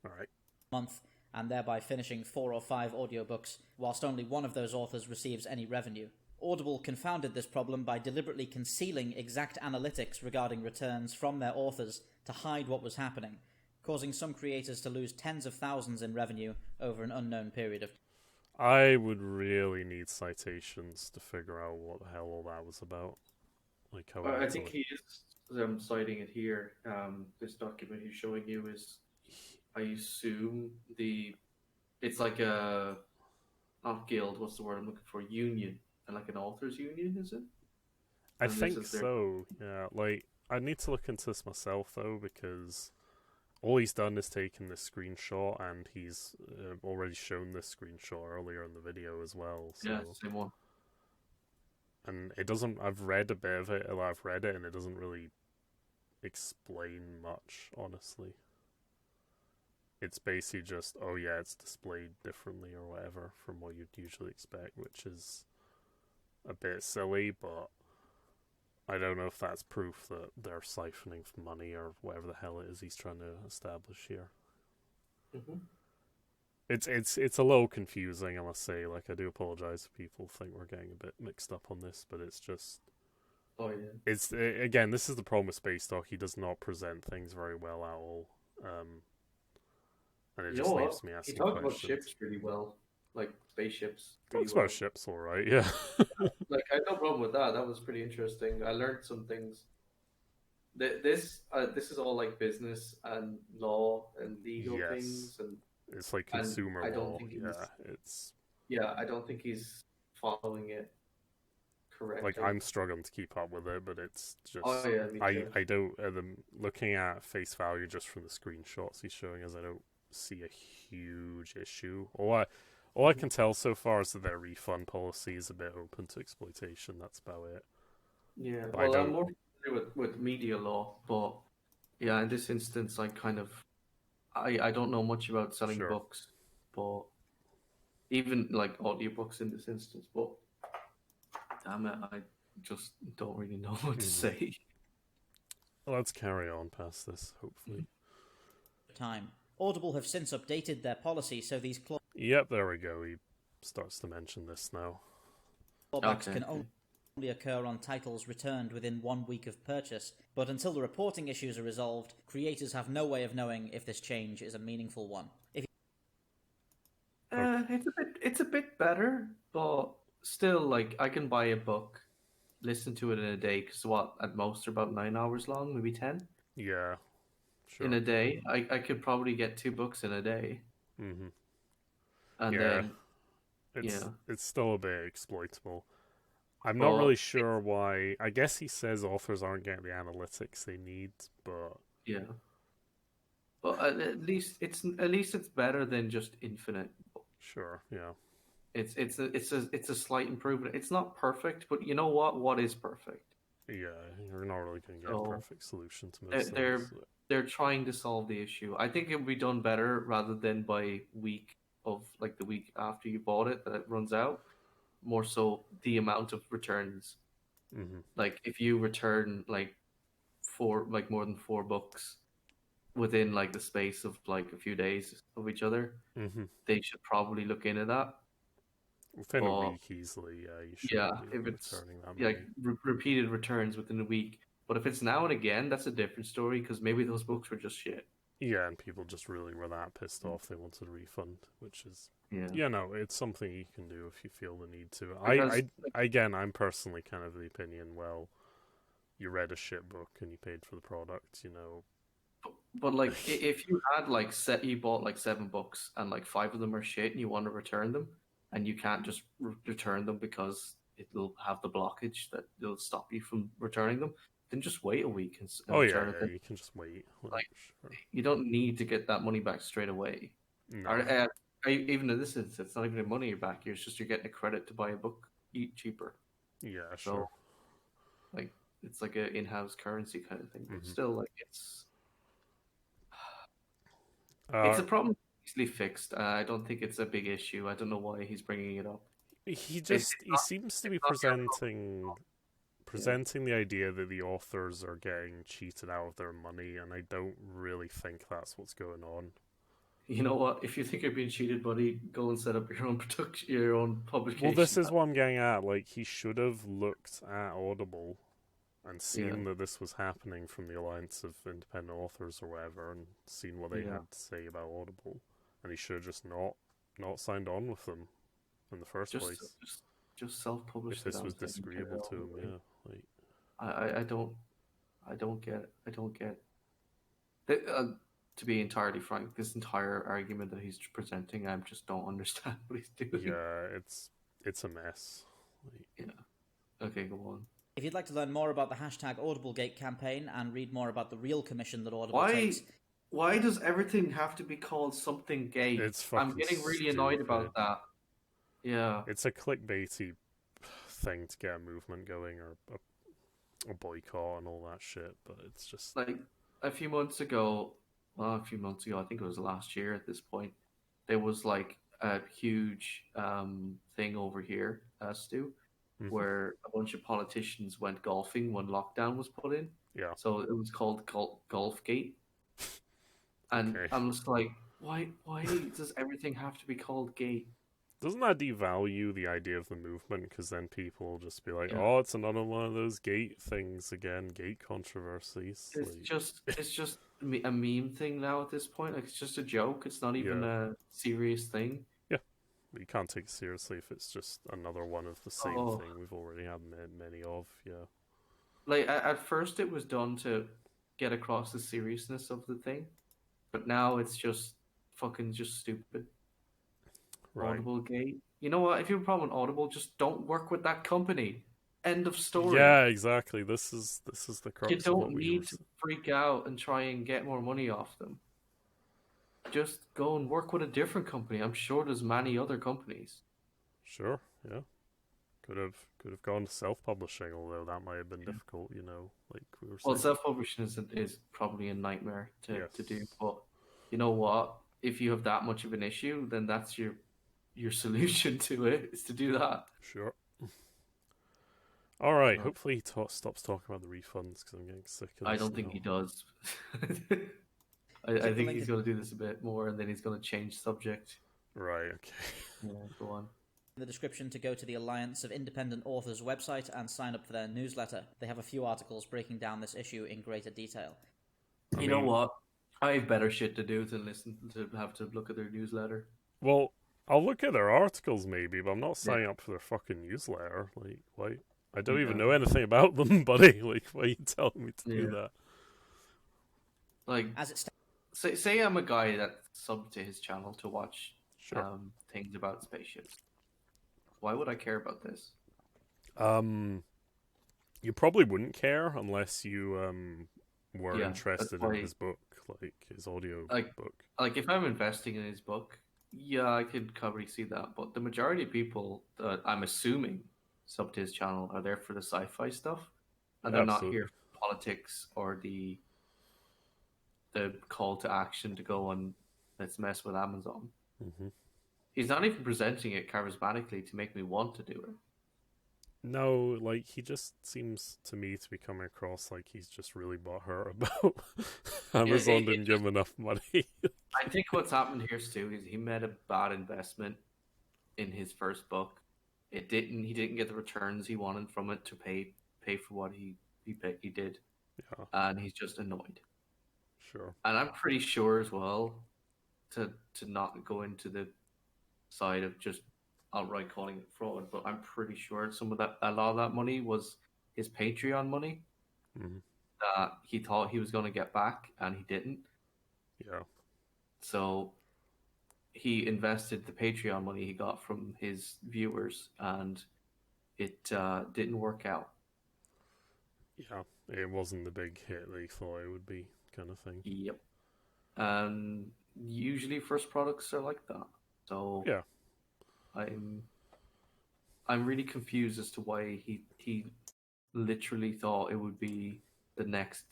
All right. month and thereby finishing 4 or 5 audiobooks, whilst only one of those authors receives any revenue. Audible confounded this problem by deliberately concealing exact analytics regarding returns from their authors to hide what was happening, causing some creators to lose tens of thousands in revenue over an unknown period of time. I would really need citations to figure out what the hell all that was about. Like how I think he is citing it here. This document he's showing you is, I assume, it's like a, not guild, what's the word I'm looking for? Union. And like an authors union, is it? I And this think is their... so. Yeah, like I need to look into this myself though, because all he's done is taken this screenshot, and he's already shown this screenshot earlier in the video as well. So. Yeah, same one. And it doesn't. I've read a bit of it. I've read it, and it doesn't really explain much, honestly. It's basically just, oh yeah, it's displayed differently or whatever from what you'd usually expect, which is a bit silly, but I don't know if that's proof that they're siphoning money or whatever the hell it is he's trying to establish here. Mm-hmm. It's a little confusing, I must say. Like, I do apologize if people think we're getting a bit mixed up on this, but it's just... Oh, yeah. It's again, this is the problem with Spacedock. He does not present things very well at all. And it just leaves me asking questions. He talked about questions. ships really well. Like, spaceships. Talks about ships alright, yeah. Like, I had no problem with that. That was pretty interesting. I learned some things. This is all like business and law and legal things, and it's like consumer I don't law. think I don't think he's following it correctly. Like, I'm struggling to keep up with it, but it's just me too. I don't looking at face value just from the screenshots he's showing us, I don't see a huge issue. All I can tell so far is that their refund policy is a bit open to exploitation. That's about it. Yeah, But well, I'm more familiar with media law, but yeah, in this instance, I don't know much about selling books, but even like audiobooks in this instance, but damn it, I just don't really know what to say. Well, let's carry on past this, hopefully. Time. Audible have since updated their policy so these Yep, there we go. He starts to mention this now. clawbacks can only occur on titles returned within 1 week of purchase, but until the reporting issues are resolved, creators have no way of knowing if this change is a meaningful one. It's a bit better, but still, like, I can buy a book, listen to it in a day, because at most they're about 9 hours long, maybe 10? Yeah, sure. In a day. I could probably get 2 books in a day. Mm-hmm. And then... It's still a bit exploitable. I'm not really sure why. I guess he says authors aren't getting the analytics they need, but... Yeah. But at least it's better than just infinite. Sure, yeah. It's a slight improvement. It's not perfect, but you know what? What is perfect? Yeah, you're not really going to get a perfect solution to most things. They're trying to solve the issue. I think it would be done better rather than by week of, like, the week after you bought it that it runs out. More so the amount of returns. Mm-hmm. Like, if you return like more than 4 books within like the space of like a few days of each other, they should probably look into that. Within a week, easily, you shouldn't be if it's returning that like many. repeated returns within a week. But if it's now and again, that's a different story because maybe those books were just shit. Yeah, and people just really were that pissed off they wanted a refund, which is it's something you can do if you feel the need to. Again, I'm personally kind of the opinion, well, you read a shit book and you paid for the product, But like, if you had like you bought like 7 books and like 5 of them are shit and you want to return them, and you can't just return them because it'll have the blockage that will stop you from returning them, then just wait a week and return it. You can just wait. Like, you don't need to get that money back straight away. No. Or, even in this instance, it's not even money back. It's just you're getting a credit to buy a book cheaper. Yeah, so, sure. Like, it's like an in-house currency kind of thing. But still, like, it's a problem easily fixed. I don't think it's a big issue. I don't know why he's bringing it up. He seems to be presenting the idea that the authors are getting cheated out of their money, and I don't really think that's what's going on. You know what? If you think you're being cheated, buddy, go and set up your own your own publication. Well, this is what I'm getting at. Like, he should have looked at Audible and seen that this was happening from the Alliance of Independent Authors or whatever, and seen what they had to say about Audible, and he should have just not signed on with them in the first place. Just self-publish. If this was disagreeable to him, I don't get it. To be entirely frank, this entire argument that he's presenting, I just don't understand what he's doing. Yeah, it's a mess. Okay, go on. If you'd like to learn more about the hashtag AudibleGate campaign and read more about the real commission that Audible takes... Why does everything have to be called something gay? I'm getting really annoyed about that. Yeah. It's a clickbaity thing to get a movement going, or a boycott and all that shit, but it's just... Like, a few months ago, I think it was last year at this point, there was like a huge thing over here, Stu, where a bunch of politicians went golfing when lockdown was put in. Yeah. So it was called Golfgate. And I'm just like, why does everything have to be called gay? Doesn't that devalue the idea of the movement? Because then people will just be like, oh, it's another one of those gate things again, gate controversies. It's just a meme thing now at this point. Like, it's just a joke. It's not even a serious thing. Yeah. You can't take it seriously if it's just another one of the same thing we've already had many of, Like, at first it was done to get across the seriousness of the thing, but now it's just fucking just stupid. Right. Audible gate. You know what? If you have a problem with Audible, just don't work with that company. End of story. Yeah, exactly. This is the crux. You don't need to freak out and try and get more money off them. Just go and work with a different company. I'm sure there's many other companies. Sure, yeah. Could have gone to self-publishing, although that might have been difficult, like we were saying. Well, self-publishing is probably a nightmare to do. But you know what? If you have that much of an issue, then that's your solution to it, is to do that. Sure. All right. Hopefully he stops talking about the refunds, because I'm getting sick of this. I don't think he does. I think he's going to do this a bit more, and then he's going to change subject. Right, okay. Yeah, go on. In the description to go to the Alliance of Independent Authors website and sign up for their newsletter. They have a few articles breaking down this issue in greater detail. You know what? I have better shit to do than have to look at their newsletter. Well, I'll look at their articles maybe, but I'm not signing up for their fucking newsletter. Like, why? I don't even know anything about them, buddy. Like, why are you telling me to do that? Like, say I'm a guy that subbed to his channel to watch things about spaceships. Why would I care about this? You probably wouldn't care unless you were interested in his book, like his audio book. Like, if I'm investing in his book, I could probably see that. But the majority of people that I'm assuming sub to his channel are there for the sci-fi stuff, and they're not here for politics or the call to action to go and let's mess with Amazon. Mm-hmm. He's not even presenting it charismatically to make me want to do it. No, like, he just seems to me to be coming across like he's just really butthurt about Amazon didn't give him enough money. I think what's happened here, Stu, is he made a bad investment in his first book. He didn't get the returns he wanted from it to pay for what he did. Yeah. And he's just annoyed. Sure. And I'm pretty sure as well to not go into the side of just outright calling it fraud, but I'm pretty sure a lot of that money was his Patreon money that he thought he was going to get back and he didn't. Yeah. So he invested the Patreon money he got from his viewers, and it didn't work out. Yeah, it wasn't the big hit they thought it would be, kind of thing. Yep. And usually first products are like that. So yeah, I'm really confused as to why he literally thought it would be the next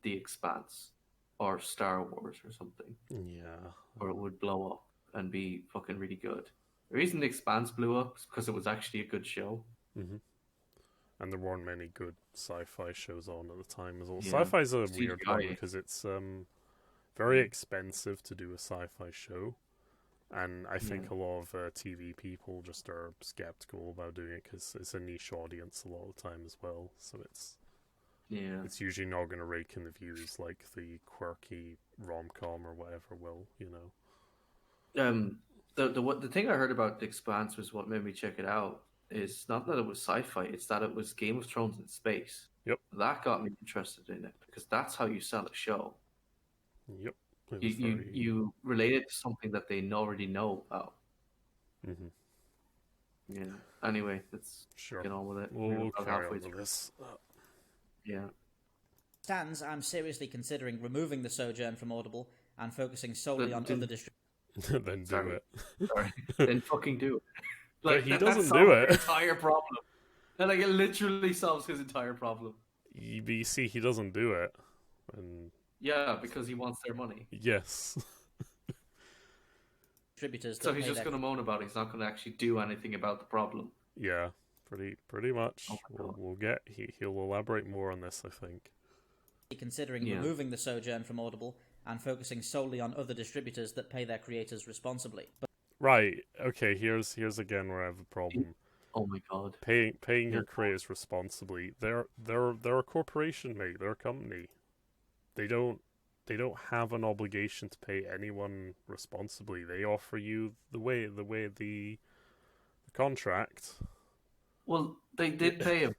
The Expanse or Star Wars or something. Yeah. Or it would blow up and be fucking really good. The reason The Expanse blew up is because it was actually a good show. Mm-hmm. And there weren't many good sci-fi shows on at the time as well. Yeah. Sci-fi's a CGI. weird one because it's very expensive to do a sci-fi show. And I think a lot of TV people just are skeptical about doing it because it's a niche audience a lot of the time as well. So it's usually not going to rake in the views like the quirky rom-com or whatever will, you know. The thing I heard about The Expanse was what made me check it out. Is not that it was sci-fi; it's that it was Game of Thrones in space. Yep. That got me interested in it because that's how you sell a show. Yep. You relate it to something that they already know about. Mm-hmm. Yeah. Anyway, let's get on with it. We'll carry on with this. Yeah. Stands, I'm seriously considering removing the Sojourn from Audible and focusing solely on other distributors. Then do it. Sorry. Then fucking do it. Like, but he doesn't do it. His entire problem. And like it literally solves his entire problem. You see, he doesn't do it, and yeah, because he wants their money. Yes. Distributors. So he's just going to moan about it. He's not going to actually do anything about the problem. Yeah, pretty much. We'll get. He'll elaborate more on this, I think. Considering removing the Sojourn from Audible and focusing solely on other distributors that pay their creators responsibly. Right. Okay. Here's again where I have a problem. Oh my god. Paying your creators responsibly. They're a corporation, mate. They're a company. They don't have an obligation to pay anyone responsibly. They offer you the contract. Well, they did pay him.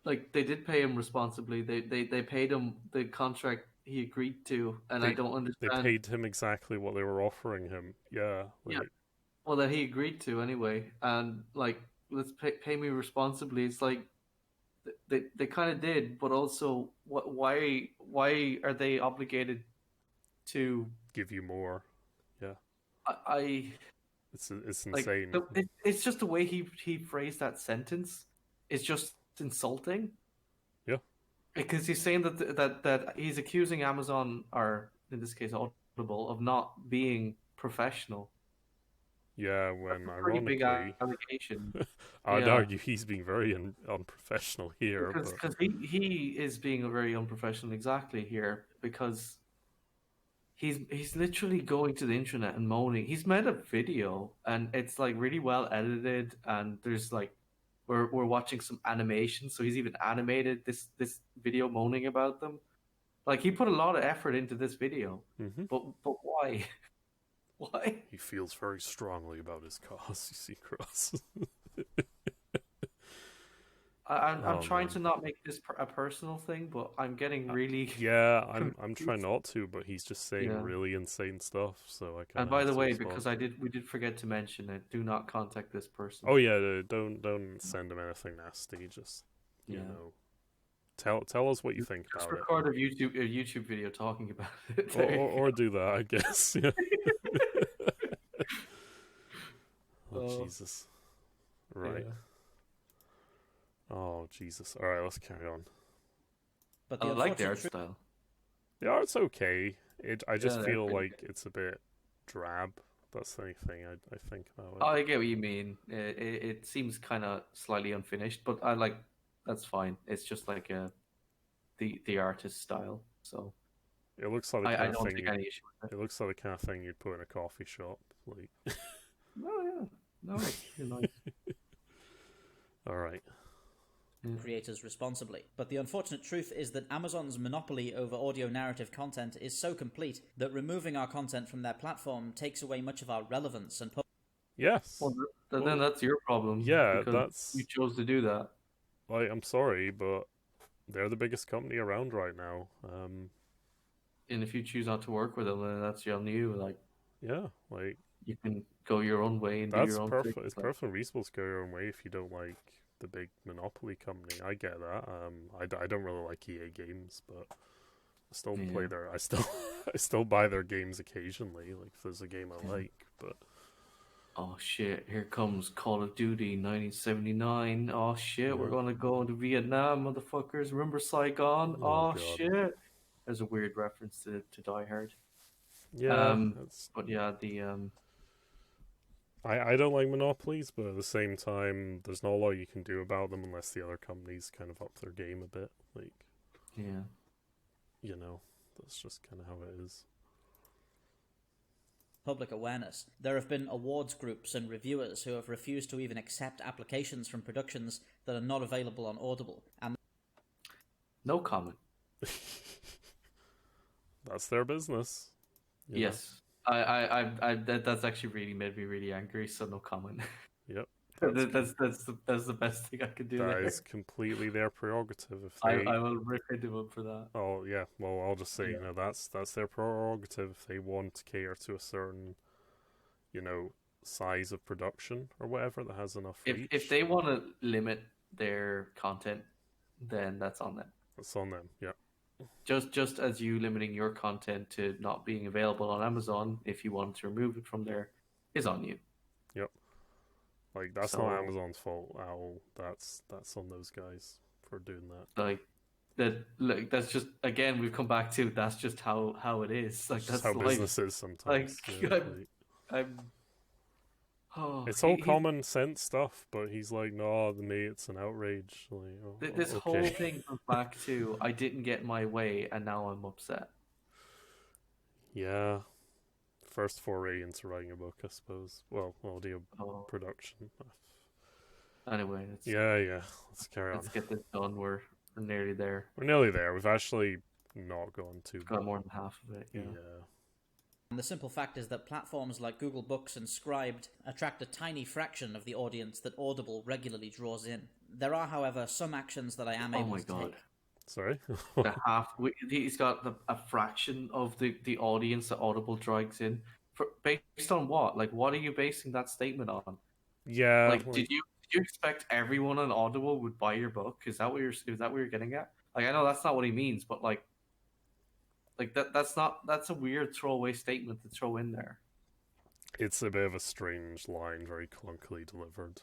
Like they did pay him responsibly. They paid him the contract he agreed to, and I don't understand. They paid him exactly what they were offering him. Yeah. Yeah. Well, that he agreed to anyway, and like let's pay me responsibly. It's like they kind of did, but also why are they obligated to give you more? Yeah. It's insane. Like, it's just the way he phrased that sentence. It's just insulting. Yeah. Because he's saying that he's accusing Amazon, or in this case Audible, of not being professional. Yeah, when that's a pretty big allegation. I'd argue he's being very unprofessional here. Because he is being very unprofessional exactly here, because he's literally going to the internet and moaning. He's made a video and it's like really well edited, and there's like we're watching some animation, so he's even animated this video moaning about them. Like he put a lot of effort into this video, but why? Why? He feels very strongly about his cause, you see, Cross. I'm trying to not make this a personal thing, but I'm getting really... Yeah, I'm trying not to, but he's just saying really insane stuff, so I can't. And by the way, because we did forget to mention it, do not contact this person. Oh yeah, don't send him anything nasty, just, you know... Tell us what you think about it. Just record a YouTube video talking about it. Or do that, I guess. Yeah. Oh, Jesus. Right. Yeah. Oh, Jesus. Alright, let's carry on. But I like the art style. The art's okay. I just feel like it's a bit drab, That's the only thing I think about it. I get what you mean. It seems kind of slightly unfinished, but I like that's fine. It's just like the artist style. So It looks like the I kind of don't thing. take any issue with it. It looks like the kind of thing you'd put in a coffee shop. Like, Oh yeah, no, it's really nice. all right. Creators responsibly. But the unfortunate truth is that Amazon's monopoly over audio narrative content is so complete that removing our content from their platform takes away much of our relevance and Yes. Well, then that's your problem. Yeah, because that's. you chose to do that. Like, I'm sorry, but they're the biggest company around right now. And if you choose not to work with them, then that's on you. Like, Yeah, like you can go your own way and do that's your own perfect. thing. It's perfectly reasonable to go your own way if you don't like the big monopoly company. I get that. I don't really like EA games, but I still play their. I still I still buy their games occasionally. Like if there's a game I like, but. Oh shit! Here comes Call of Duty 1979. Oh shit! We're gonna go into Vietnam, motherfuckers. Remember Saigon? Oh God. shit! There's a weird reference to Die Hard. Yeah, but yeah, I don't like monopolies, but at the same time, there's not a lot you can do about them unless the other companies kind of up their game a bit. Like, yeah, you know, that's just kind of how it is. public awareness. There have been awards groups and reviewers who have refused to even accept applications from productions that are not available on Audible. And no comment. That's their business. Yes, I that's actually really made me really angry. So no comment. Yep. That's the best thing I could do. That there. is completely their prerogative. If I they, will rip into them for that. oh yeah, well I'll just say, you know, that's their prerogative. If they want to cater to a certain, you know, size of production or whatever that has enough reach. If they want to limit their content, then that's on them. That's on them. Yeah. Just as you limiting your content to not being available on Amazon, if you want to remove it from there, is on you. Yep. Like that's not Amazon's fault. That's on those guys for doing that. Like that's just, again, we've come back to that's just how it is. Like that's how life. business is sometimes. Like, yeah, I'm it's all common sense stuff, but he's like, no, to me it's an outrage. Like, this okay. whole thing comes back to I didn't get my way and now I'm upset. Yeah. First foray into writing a book, I suppose. Well, audio production. Anyway, let's carry on. Let's get this done. We're nearly there. We're nearly there. We've actually not gone too. Got more than half of it. Yeah. And the simple fact is that platforms like Google Books and Scribd attract a tiny fraction of the audience that Audible regularly draws in. There are, however, some actions that I am able to take. Sorry? He's got a fraction of the audience that Audible drags in. Based on what? Like, what are you basing that statement on? Yeah. Like, did you expect everyone on Audible would buy your book? Is that what you're getting at? Like, I know that's not what he means, but like that's a weird throwaway statement to throw in there. It's a bit of a strange line, very clunkily delivered.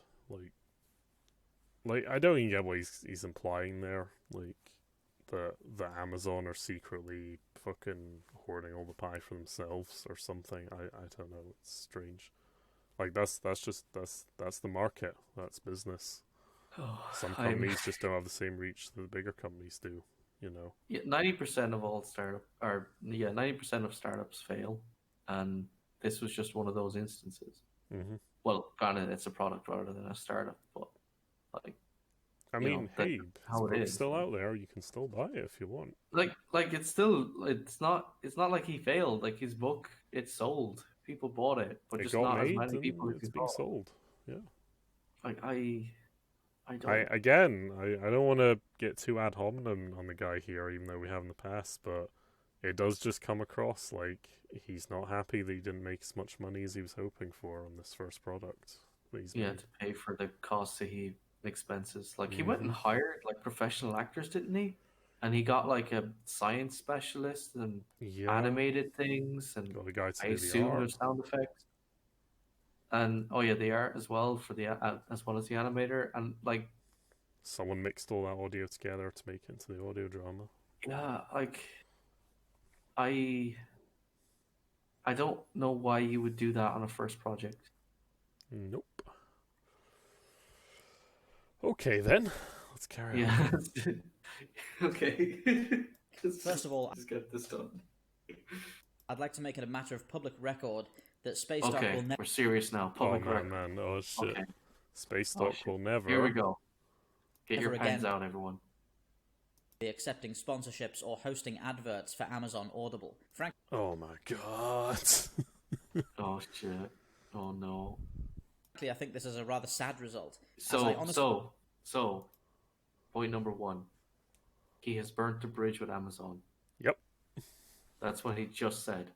Like I don't even get what he's implying there. Like the Amazon are secretly fucking hoarding all the pie for themselves or something. I don't know. It's strange. Like that's the market. That's business. Some companies just don't have the same reach that the bigger companies do. You know. Yeah, 90% of all 90% of startups fail, and this was just one of those instances. Mm-hmm. Well, granted, it's a product rather than a startup, but like. I mean, hey, it's still out there. You can still buy it if you want. Like it's not like he failed. Like his book, it sold. People bought it, but just not as many people. It's being sold. Yeah. Like I don't want to get too ad hominem on the guy here, even though we have in the past, but it does just come across like he's not happy that he didn't make as much money as he was hoping for on this first product. To pay for the costs that he expenses. Like he went and hired like professional actors, didn't he? And he got like a science specialist and animated things, and got the guy to I do assume the art. there's sound effects. And the art as well for the as well as the animator, and like someone mixed all that audio together to make it into the audio drama. Yeah, like I I don't know why you would do that on a first project. Nope. Okay then, let's carry on. Yeah. Okay. First of all, just get this done. I'd like to make it a matter of public record that Spacedock Okay, will never we're serious now. Public record. Man. Oh shit. Okay. Spacedock shit. will never. Here we go. Get your Never pens again. out, everyone. be accepting sponsorships or hosting adverts for Amazon Audible. Frankly, Oh my god. Oh shit. Oh no. I think this is a rather sad result. So, point number 1. He has burnt the bridge with Amazon. Yep. That's what he just said.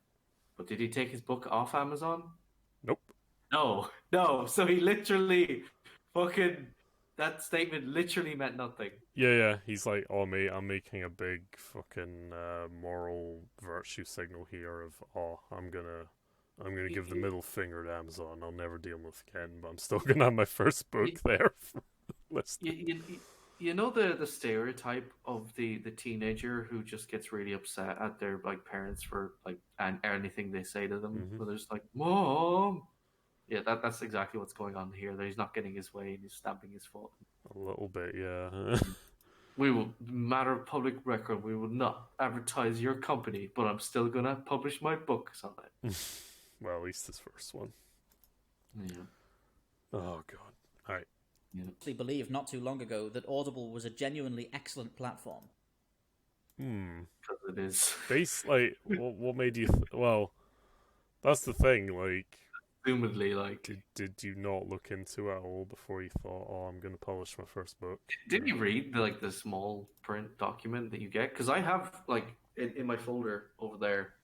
But did he take his book off Amazon? Nope. No. So he literally that statement literally meant nothing. Yeah. He's like, oh mate, I'm making a big fucking moral virtue signal here of, I'm gonna give the middle finger to Amazon. I'll never deal with it again, but I'm still gonna have my first book there. You know the stereotype of the teenager who just gets really upset at their like parents for like and anything they say to them. Mhm. But they're just like, Mom. Yeah, that's exactly what's going on here. That he's not getting his way and he's stamping his foot. A little bit, yeah. We will, matter of public record, we will not advertise your company, but I'm still gonna publish my books on it. Well, at least his first one. Yeah. Oh god. Alright. I believed not too long ago that Audible was a genuinely excellent platform. Because it is. What made you... well, that's the thing, like... Assumedly, like... Did you not look into it at all before you thought, I'm going to publish my first book? Did you read the small print document that you get? Because I have, like, in my folder over there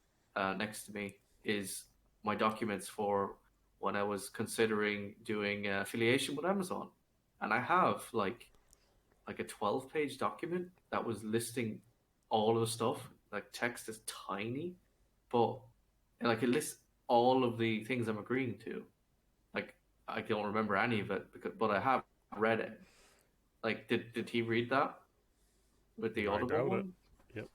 next to me is my documents for when I was considering doing affiliation with Amazon. And I have, like a 12-page document that was listing all of the stuff. Like, text is tiny, but, like, it lists all of the things I'm agreeing to. Like, I don't remember any of it, but I have read it. Like, did he read that with the Audible doubt one? It. Yep.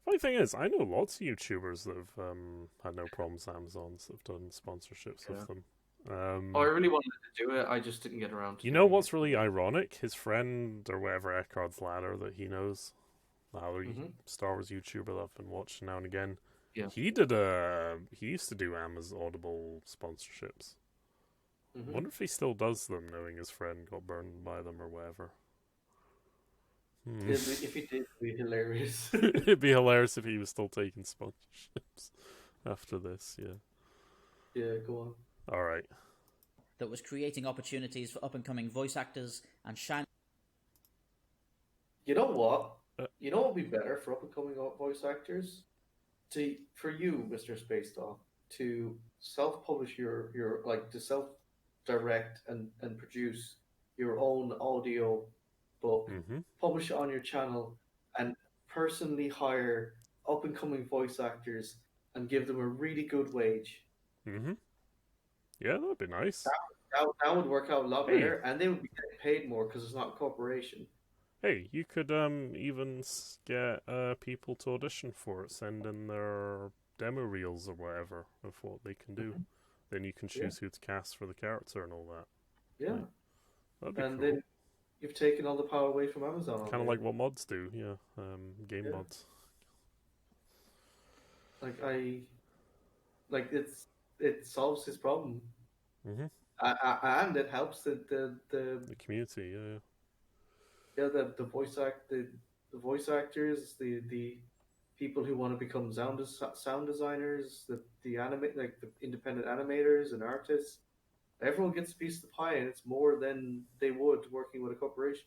Funny thing is, I know lots of YouTubers that have had no problems with Amazons that have done sponsorships with them. I really wanted to do it. I just didn't get around to You know what's really ironic? His friend, or whatever, Eckhart's Ladder that he knows, Star Wars YouTuber that I've been watching now and again. Yeah. He used to do Amazon Audible sponsorships. I wonder if he still does them, knowing his friend got burned by them or whatever. If he did, it'd be hilarious. It'd be hilarious if he was still taking sponsorships after this, yeah. Yeah, go on. Alright. That was creating opportunities for up-and-coming voice actors and shining... You know what? You know what would be better for up-and-coming voice actors? For you, Mr. Spacedock, to self-publish to self-direct and produce your own audio book, publish it on your channel, and personally hire up-and-coming voice actors and give them a really good wage. Yeah, that'd be nice. That would work out a lot better, and they would be getting paid more because it's not a corporation. Hey, you could even get people to audition for it, send in their demo reels or whatever of what they can do. Then you can choose who to cast for the character and all that. Yeah. That'd be cool. Then you've taken all the power away from Amazon. Kind of like what mods do, yeah. Game mods. It solves his problem. And it helps the community, the voice actors, the people who want to become sound designers, the independent animators and artists. Everyone gets a piece of the pie, and it's more than they would working with a corporation.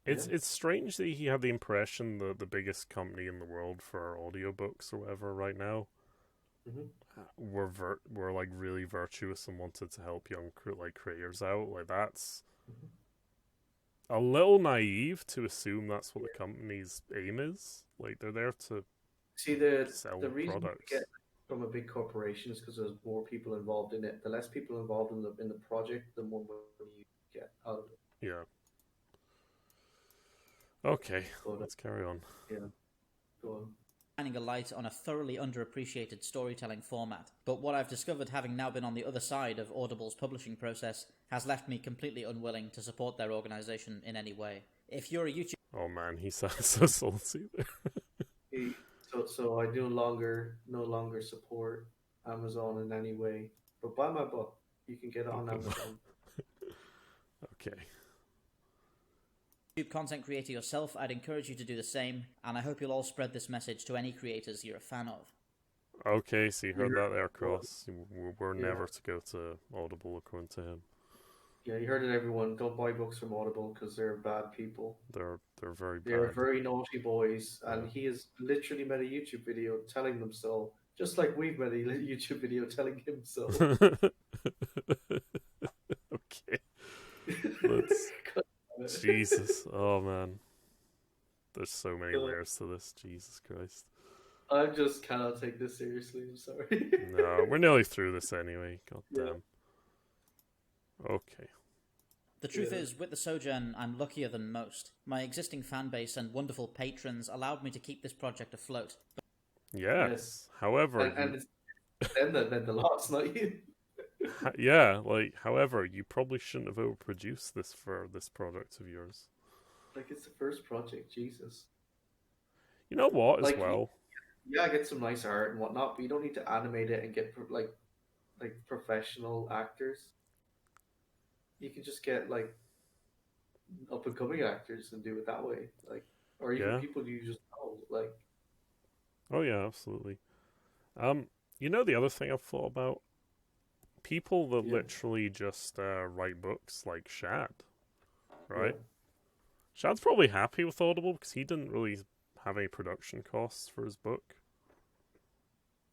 It's strange that he had the impression that the biggest company in the world for audiobooks or whatever right now were like really virtuous and wanted to help young creators out. Like, that's a little naive to assume that's what the company's aim is. Like, they're there to sell the reason products. You get from a big corporation is because there's more people involved in it. The less people involved in the project, the more money you get out of it. Yeah. Okay, let's carry on. Yeah, go on. shining a light on a thoroughly underappreciated storytelling format. But what I've discovered, having now been on the other side of Audible's publishing process, has left me completely unwilling to support their organisation in any way. If you're a YouTube... Oh man, he sounds so salty there. So I no longer support Amazon in any way. But buy my book. You can get it on Amazon. Okay. YouTube content creator yourself, I'd encourage you to do the same, and I hope you'll all spread this message to any creators you're a fan of. Okay, so you heard that there, Cross. We're never to go to Audible, according to him. Yeah, you heard it, everyone. Don't buy books from Audible because they're bad people. They're very bad. They're very naughty boys, and he has literally made a YouTube video telling them so, just like we've made a YouTube video telling him so. Okay. Jesus. Oh, man. There's so many layers to this. Jesus Christ. I just cannot take this seriously. I'm sorry. No, we're nearly through this anyway. God damn. Okay. The truth is, with the Sojourn, I'm luckier than most. My existing fan base and wonderful patrons allowed me to keep this project afloat. Yes. However... And it's them that meant the loss, not you. Yeah, however, you probably shouldn't have overproduced this for this product of yours. Like, it's the first project, Jesus. You know what, as well? Yeah, get some nice art and whatnot, but you don't need to animate it and get, like professional actors. You can just get, up-and-coming actors and do it that way. Or even people you just know, Oh, yeah, absolutely. You know the other thing I've thought about? People that literally just write books like Shad, right? Yeah. Shad's probably happy with Audible because he didn't really have any production costs for his book.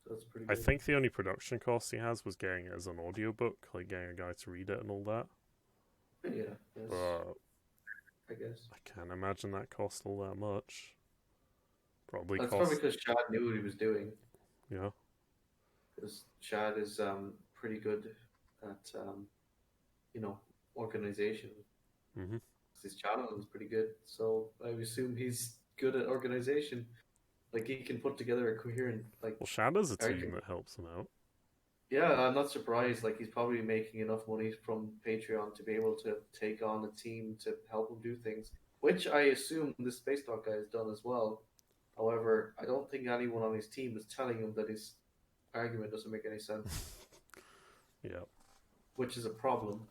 That's pretty good. I think the only production cost he has was getting it as an audiobook, like getting a guy to read it and all that. Yeah, yes. But I guess. I can't imagine that cost all that much. Probably Probably because Shad knew what he was doing. Yeah. Because Shad is pretty good at, organization. Mm-hmm. His channel is pretty good, so I assume he's good at organization. Like, he can put together a coherent, Well, Shad has a team that helps him out. Yeah, I'm not surprised. Like, he's probably making enough money from Patreon to be able to take on a team to help him do things, which I assume the Spacedock guy has done as well. However, I don't think anyone on his team is telling him that his argument doesn't make any sense. Yeah. Which is a problem.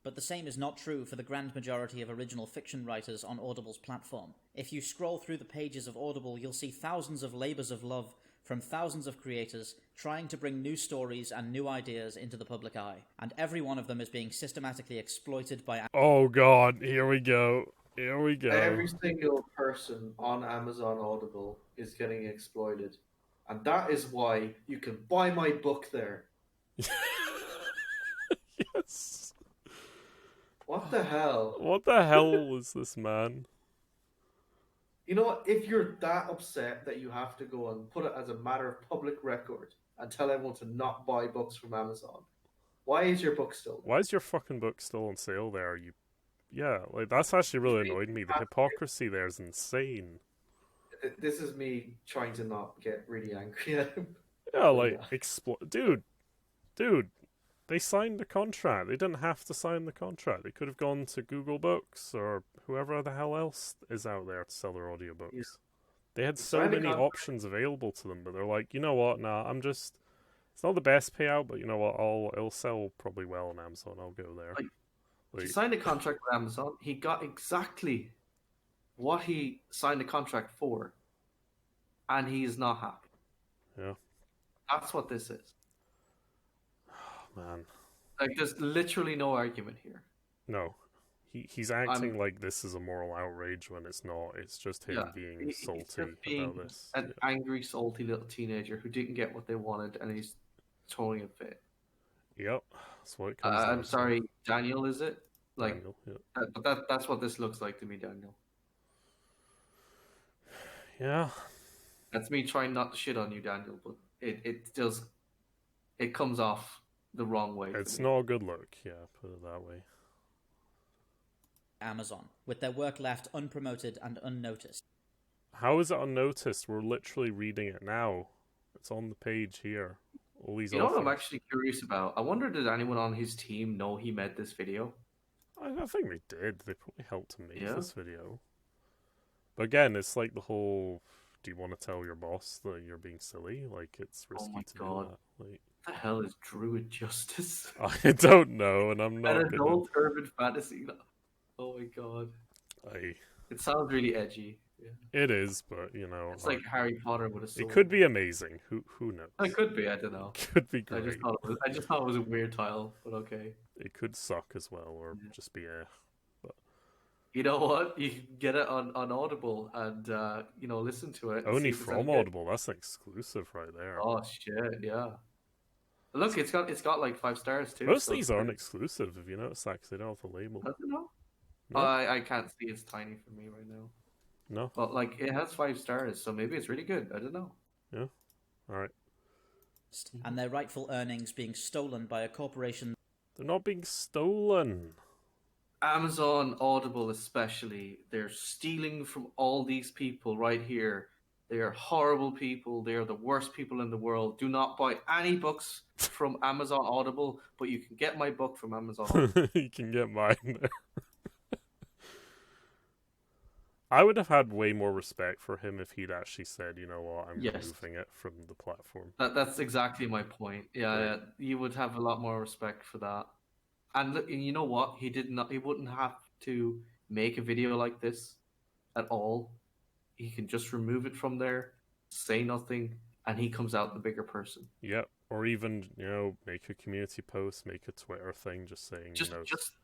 But the same is not true for the grand majority of original fiction writers on Audible's platform. If you scroll through the pages of Audible, you'll see thousands of labours of love from thousands of creators trying to bring new stories and new ideas into the public eye. And every one of them is being systematically exploited by... Oh god, here we go. Here we go. Every single person on Amazon Audible is getting exploited. And that is why you can buy my book there. Yes. What the hell? What the hell is this, man? You know what? If you're that upset that you have to go and put it as a matter of public record and tell everyone to not buy books from Amazon, why is your book still there? Why is your fucking book still on sale there? Yeah, that's actually really annoyed me. The hypocrisy there is insane. This is me trying to not get really angry at him. Yeah, dude, they signed the contract. They didn't have to sign the contract. They could have gone to Google Books or whoever the hell else is out there to sell their audiobooks. Yeah. They had so many options available to them, but they're like, you know what? Nah, it's not the best payout, but you know what? It'll sell probably well on Amazon. I'll go there. He signed a contract with Amazon. He got exactly what he signed a contract for, and he is not happy. Yeah. That's what this is. Man. There's literally no argument here. No. He's acting like this is a moral outrage when it's not. It's just him being salty about this. An angry, salty little teenager who didn't get what they wanted, and he's throwing a fit. Yep. That's what it comes down I'm sorry, Daniel, is it? Daniel, yeah. But that's what this looks like to me, Daniel. Yeah. That's me trying not to shit on you, Daniel, but it comes off the wrong way. It's not a good look, yeah, put it that way. Amazon, with their work left unpromoted and unnoticed. How is it unnoticed? We're literally reading it now. It's on the page here. All these You know what I'm authors. actually curious about? I wonder, did anyone on his team know he made this video? I think they did. They probably helped him make Yeah. this video. But again, it's like the whole, do you want to tell your boss that you're being silly? Like, it's risky to do that. Like, what the hell is Druid Justice? I don't know, and I'm An not gonna... adult urban fantasy. Oh my god. It sounds really edgy. Yeah. It is, but you know, it's like Harry Potter with a sword. It could be amazing. Who knows? It could be. I don't know. It could be great. I just thought it was a weird title, but okay. It could suck as well, or just be But you know what? You can get it on Audible and listen to it. Only from Audible. That's an exclusive right there. Oh shit! Yeah. Look, it's got like 5 stars too. Most of these aren't exclusive, if you notice that, because they don't have the label. I don't know. No? I can't see. It's tiny for me right now. No. But like it has 5 stars, so maybe it's really good. I don't know. Yeah. All right. And their rightful earnings being stolen by a corporation. They're not being stolen. Amazon, Audible especially, they're stealing from all these people right here. They are horrible people. They are the worst people in the world. Do not buy any books from Amazon Audible, but you can get my book from Amazon Audible. You can get mine there. I would have had way more respect for him if he'd actually said, you know what, I'm removing it from the platform. That's exactly my point. Yeah, you would have a lot more respect for that. And look, you know what? He wouldn't have to make a video like this at all. He can just remove it from there, say nothing, and he comes out the bigger person. Yep. Or even, make a community post, make a Twitter thing, just saying, just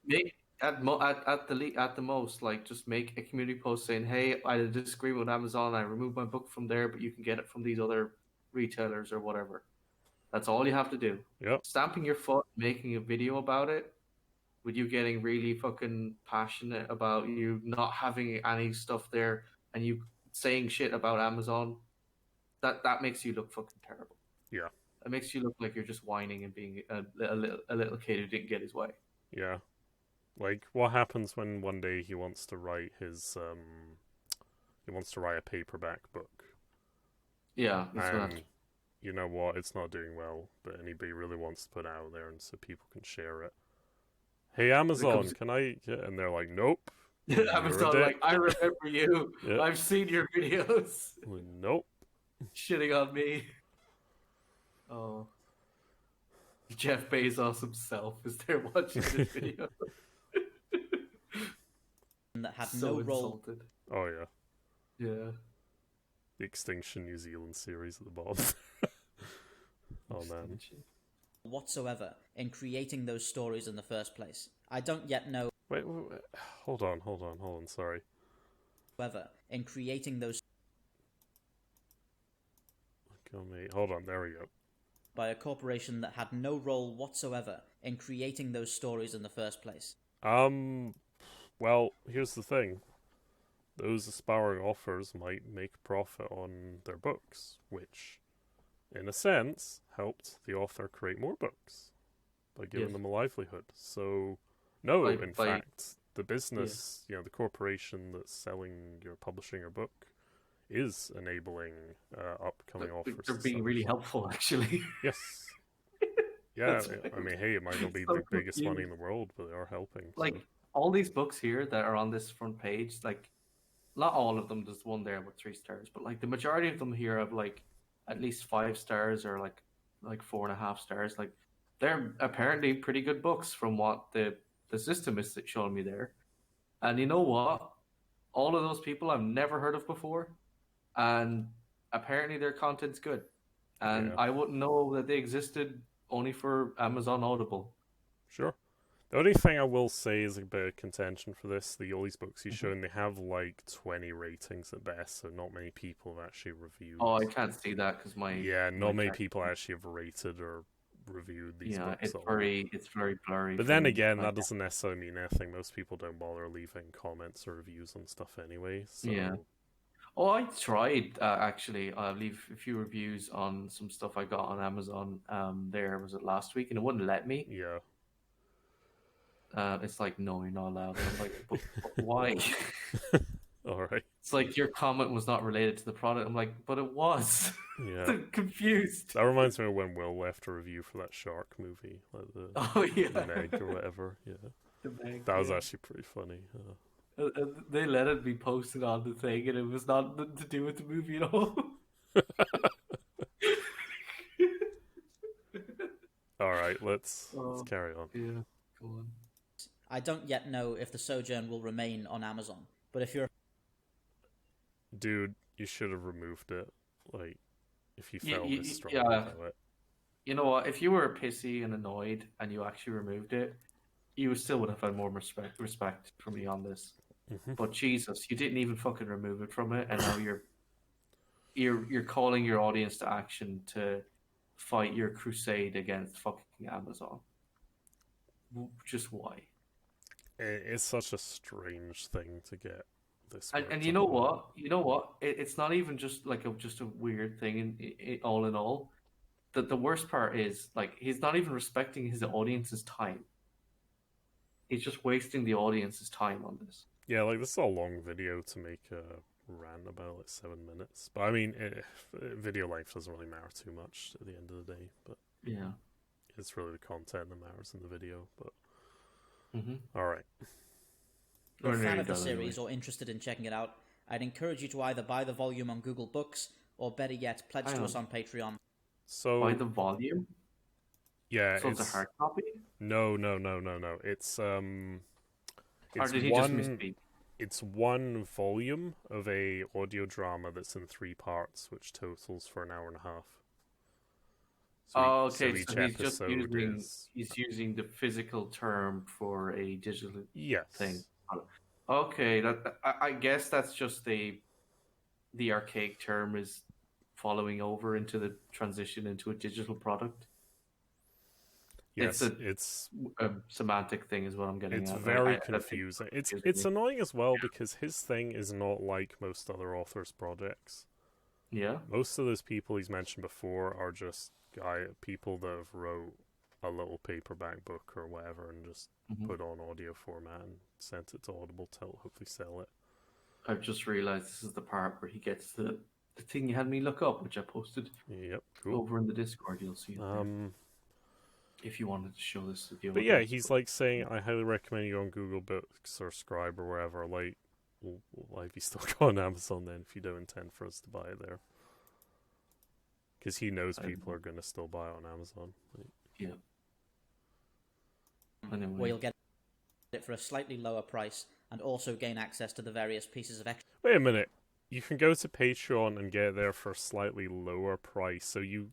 make at the most, like, just make a community post saying, "Hey, I disagree with Amazon. I removed my book from there, but you can get it from these other retailers or whatever." That's all you have to do. Yep. Stamping your foot, making a video about it, with you getting really fucking passionate about you not having any stuff there, and you saying shit about Amazon, that makes you look fucking terrible. Yeah. It makes you look like you're just whining and being a little kid who didn't get his way. Yeah. Like, what happens when one day he wants to write a paperback book? Yeah, and you know what? It's not doing well, but anybody really wants to put it out there and so people can share it. Hey, Amazon, can I get... And they're like, nope. Amazon, like, I remember you. Yep. I've seen your videos. Nope. Shitting on me. Oh. Jeff Bezos himself is there watching this video. That had no role. Insulted. Oh, yeah. Yeah. The Extinction New Zealand series at the bottom. Oh, man. Whatsoever in creating those stories in the first place. I don't yet know. Wait. Hold on. Sorry. However, in creating those. Hold on. There we go. By a corporation that had no role whatsoever in creating those stories in the first place. Well, here's the thing. Those aspiring authors might make profit on their books, which, in a sense, helped the author create more books by giving them a livelihood. So, no, in fact, the business, the corporation that's publishing your book, is enabling upcoming authors. They're being really helpful, actually. Yes. Yeah, I mean, hey, it might not be the biggest money in the world, but they are helping. Like, all these books here that are on this front page, like, not all of them, there's one there with 3 stars, but like the majority of them here have like at least 5 stars or like 4.5 stars. Like, they're apparently pretty good books from what the system is showing me there. And you know what? All of those people I've never heard of before, and apparently their content's good. And I wouldn't know that they existed only for Amazon Audible. Sure. The only thing I will say is a bit of contention for this. All these books he's shown, they have like 20 ratings at best, so not many people have actually reviewed. Oh, I can't see that because not many people actually have rated or reviewed these books. It's very blurry. But then again, that doesn't necessarily mean anything. Most people don't bother leaving comments or reviews on stuff anyway. So. Yeah. Oh, I tried actually. I leave a few reviews on some stuff I got on Amazon. Was it last week, and it wouldn't let me. Yeah. It's like, no, you're not allowed. And I'm like, but why? All right. It's like your comment was not related to the product. I'm like, but it was. Yeah. I'm confused. That reminds me of when Will left a review for that shark movie, like the Meg or whatever. Yeah. The Meg, That was actually pretty funny. They let it be posted on the thing, and it was not to do with the movie at all. All right, let's carry on. Yeah, go on. I don't yet know if the Sojourn will remain on Amazon, but if you're... Dude, you should have removed it. Like, if you felt this strong yeah. about it. You know what? If you were pissy and annoyed and you actually removed it, you still would have had more respect from me on this. Mm-hmm. But Jesus, you didn't even fucking remove it from it, and now you're calling your audience to action to fight your crusade against fucking Amazon. Just why? It's such a strange thing to get this. And you know what? You know what? It's not even just like just a weird thing. All in all, the worst part is like he's not even respecting his audience's time. He's just wasting the audience's time on this. Yeah, like this is a long video to make a rant about, like 7 minutes. But I mean, video length doesn't really matter too much at the end of the day. But yeah, it's really the content that matters in the video. But mm-hmm. All right. If you're a fan of the series or interested in checking it out, I'd encourage you to either buy the volume on Google Books or, better yet, pledge to us on Patreon. So buy the volume? Yeah, so it's a hard copy? No. It's or did he just misspeak? It's one volume of a audio drama that's in 3 parts, which totals for an hour and a half. So okay. So he's just using the physical term for a digital thing. Okay, I guess that's just the archaic term is following over into the transition into a digital product. Yes, it's a semantic thing is what I'm getting at. It's very confusing. It's annoying as well because his thing is not like most other authors' projects. Yeah. Most of those people he's mentioned before are just people that have wrote a little paperback book or whatever and just put on audio format and sent it to Audible to hopefully sell it. I've just realized this is the part where he gets the thing you had me look up, which I posted over in the Discord. You'll see it there. If you wanted to show this video. But yeah, he's like saying, I highly recommend you on Google Books or Scribe or wherever. Like, why have you still got on Amazon then if you don't intend for us to buy it there? Because he knows people are going to still buy it on Amazon. Yeah. Anyway. Where you'll get it for a slightly lower price and also gain access to the various pieces of extra. Wait a minute. You can go to Patreon and get it there for a slightly lower price, so you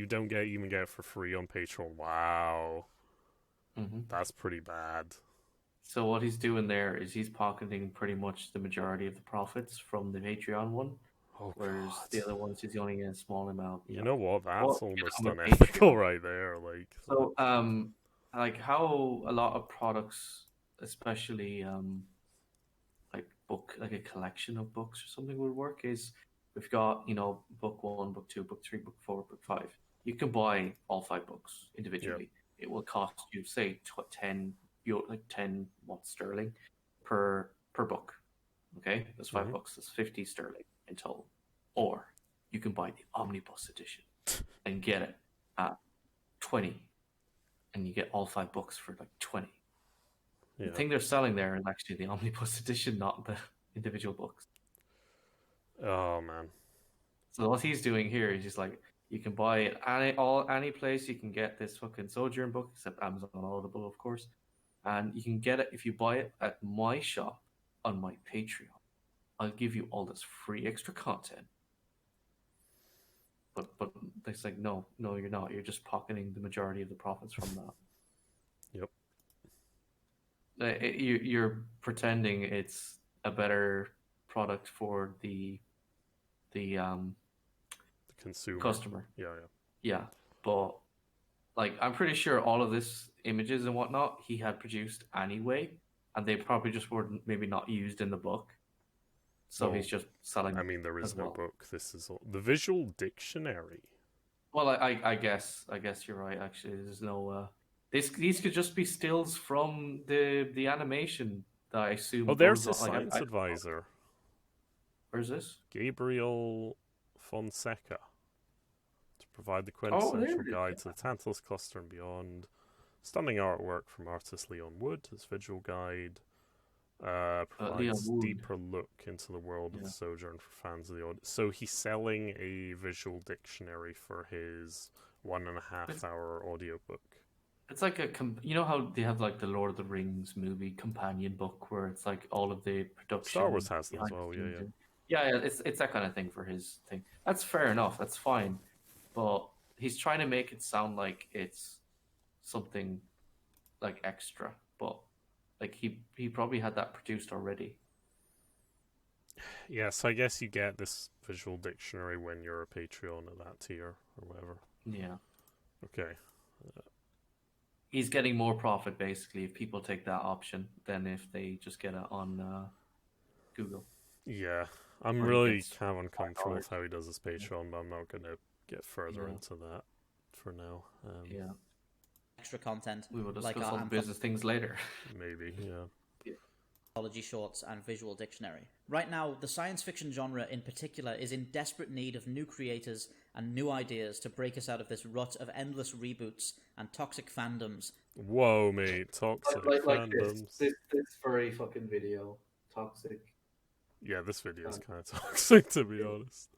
don't even get it for free on Patreon. Wow. That's pretty bad. So what he's doing there is he's pocketing pretty much the majority of the profits from the Patreon one. Whereas the other ones he's only getting a small amount. You know what? That's almost unethical right there. So like how a lot of products, especially like a collection of books or something would work is we've got, book 1, book 2, book 3, book 4, book 5. You can buy all 5 books individually. It will cost you say 10 sterling per book. Okay, that's 5 books. That's 50 sterling in total. Or you can buy the omnibus edition and get it at 20, and you get all 5 books for like 20. The thing they're selling there is actually the omnibus edition, not the individual books. Oh man! So what he's doing here is just like you can buy it any place you can get this fucking Sojourn book, except Amazon Audible, of course, and you can get it if you buy it at my shop on my Patreon. I'll give you all this free extra content. But it's like no, you're not. You're just pocketing the majority of the profits from that. You're pretending it's a better product for the consumer customer. Yeah. But like I'm pretty sure all of this images and whatnot he had produced anyway, and they probably just were maybe not used in the book. So he's just selling. I mean, there is no book. This is the visual dictionary. Well, I guess you're right. Actually, there's no. These could just be stills from the animation that I assume. Oh, there's a science advisor. Where's this? Gabriel Fonseca. To provide the Oh, quintessential guide to the Tantalus cluster and beyond. Stunning artwork from artist Leon Wood. His visual guide provides deeper look into the world of the Sojourn for fans of the audio. So he's selling a visual dictionary for his 1.5 hour audiobook. It's like you know how they have like the Lord of the Rings movie companion book where it's like all of the production. Star Wars has them as well, yeah. It's that kind of thing for his thing. That's fair enough. That's fine, but he's trying to make it sound like it's something like extra, but like he probably had that produced already. Yeah, so I guess you get this visual dictionary when you're a Patreon at that tier or whatever. Yeah. Okay. He's getting more profit basically if people take that option than if they just get it on Google. Yeah, I'm really kind of uncomfortable with how he does his Patreon, but I'm not going to get further into that for now. Extra content. We will discuss all the business things later. Maybe, yeah. Anthology shorts and visual dictionary. Right now, the science fiction genre in particular is in desperate need of new creators and new ideas to break us out of this rut of endless reboots and toxic fandoms. Whoa, mate, toxic fandoms. This furry fucking video, toxic. Yeah, this video is kind of toxic, to be honest.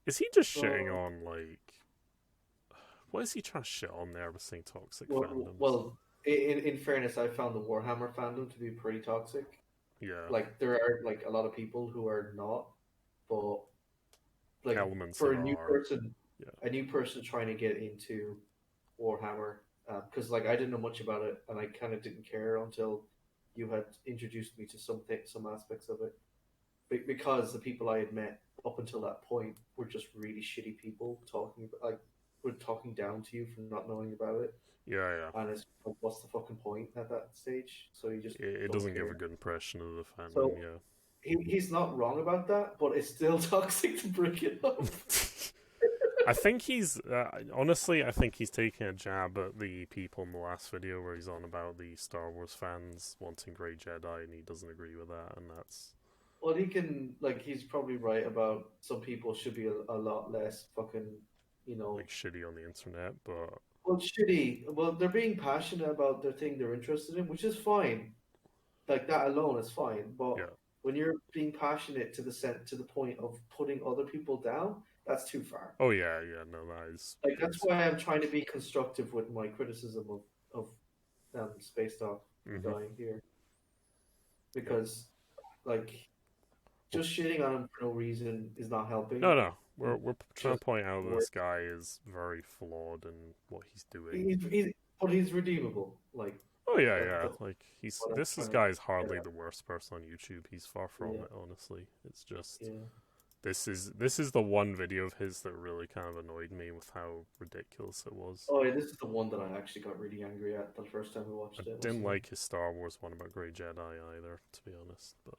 Is he just shitting on, like... What is he trying to shit on there with saying toxic fandoms? Well, in fairness, I found the Warhammer fandom to be pretty toxic. Yeah. Like, there are, like, a lot of people who are not, but... Like, elements for a new person trying to get into Warhammer, because, like, I didn't know much about it, and I kind of didn't care until you had introduced me to some aspects of it. Because the people I had met up until that point were just really shitty people talking down to you for not knowing about it. Yeah. And it's like, what's the fucking point at that stage? So you just it doesn't give a good impression of the fandom. So, yeah, he's not wrong about that, but it's still toxic to break it up. I think he's honestly, I think he's taking a jab at the people in the last video where he's on about the Star Wars fans wanting Grey Jedi, and he doesn't agree with that, and that's. Well, he's probably right about some people should be a lot less fucking, like shitty on the internet, but. Well, shitty. Well, they're being passionate about the thing they're interested in, which is fine. Like, that alone is fine. But when you're being passionate to the point of putting other people down, that's too far. Oh yeah, no, that is. Like, that's why I'm trying to be constructive with my criticism of Spacedock dying here, because like just shitting on him for no reason is not helping. No. We're trying to point out that this guy is very flawed in what he's doing. But he's redeemable. Like, oh yeah. Like this guy is hardly the worst person on YouTube. He's far from it. Honestly, it's just this is the one video of his that really kind of annoyed me with how ridiculous it was. Oh yeah, this is the one that I actually got really angry at the first time we watched it. I didn't like his Star Wars one about Grey Jedi either, to be honest. But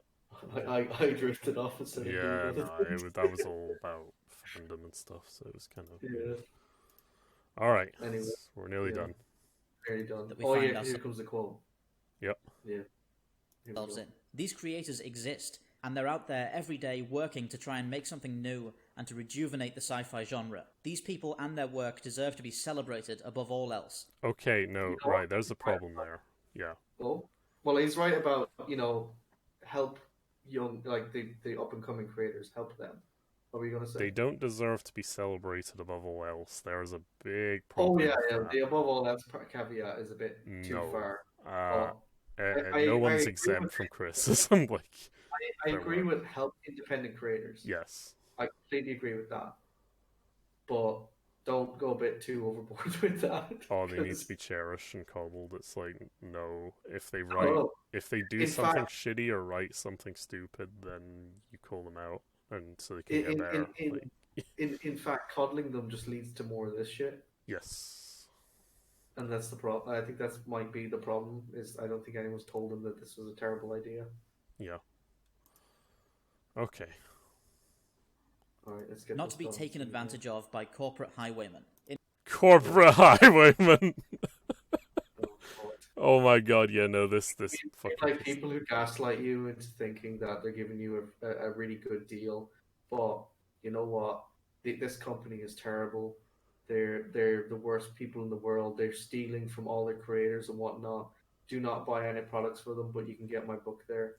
I drifted off instead of that was all about fandom and stuff, so it was kind of all right. Anyway, we're nearly done. Nearly done. Here comes the quote. Yep. Yeah. These creators exist, and they're out there every day working to try and make something new and to rejuvenate the sci-fi genre. These people and their work deserve to be celebrated above all else. Okay, no, right. There's a problem there. Yeah. Well, he's right about help young, like the up and coming creators, help them. What were you going to say? They don't deserve to be celebrated above all else. There's a big problem. Oh yeah. The above all else caveat is a bit too far. No one's exempt from criticism. Like, I agree with help independent creators. Yes, I completely agree with that. But don't go a bit too overboard with that. Oh, they need to be cherished and coddled. It's like, no, if they do something shitty or write something stupid, then you call them out, and so they can get better. In fact, coddling them just leads to more of this shit. Yes. And that's the problem. I think that might be the problem. Is I don't think anyone's told them that this was a terrible idea. Yeah. Okay. All right, let's get not to be taken advantage of by corporate highwaymen. Corporate highwaymen. Oh my god, yeah, no, this fucking Like people who gaslight you into thinking that they're giving you a really good deal, but you know what? This company is terrible. They're the worst people in the world. They're stealing from all their creators and whatnot. Do not buy any products for them, but you can get my book there.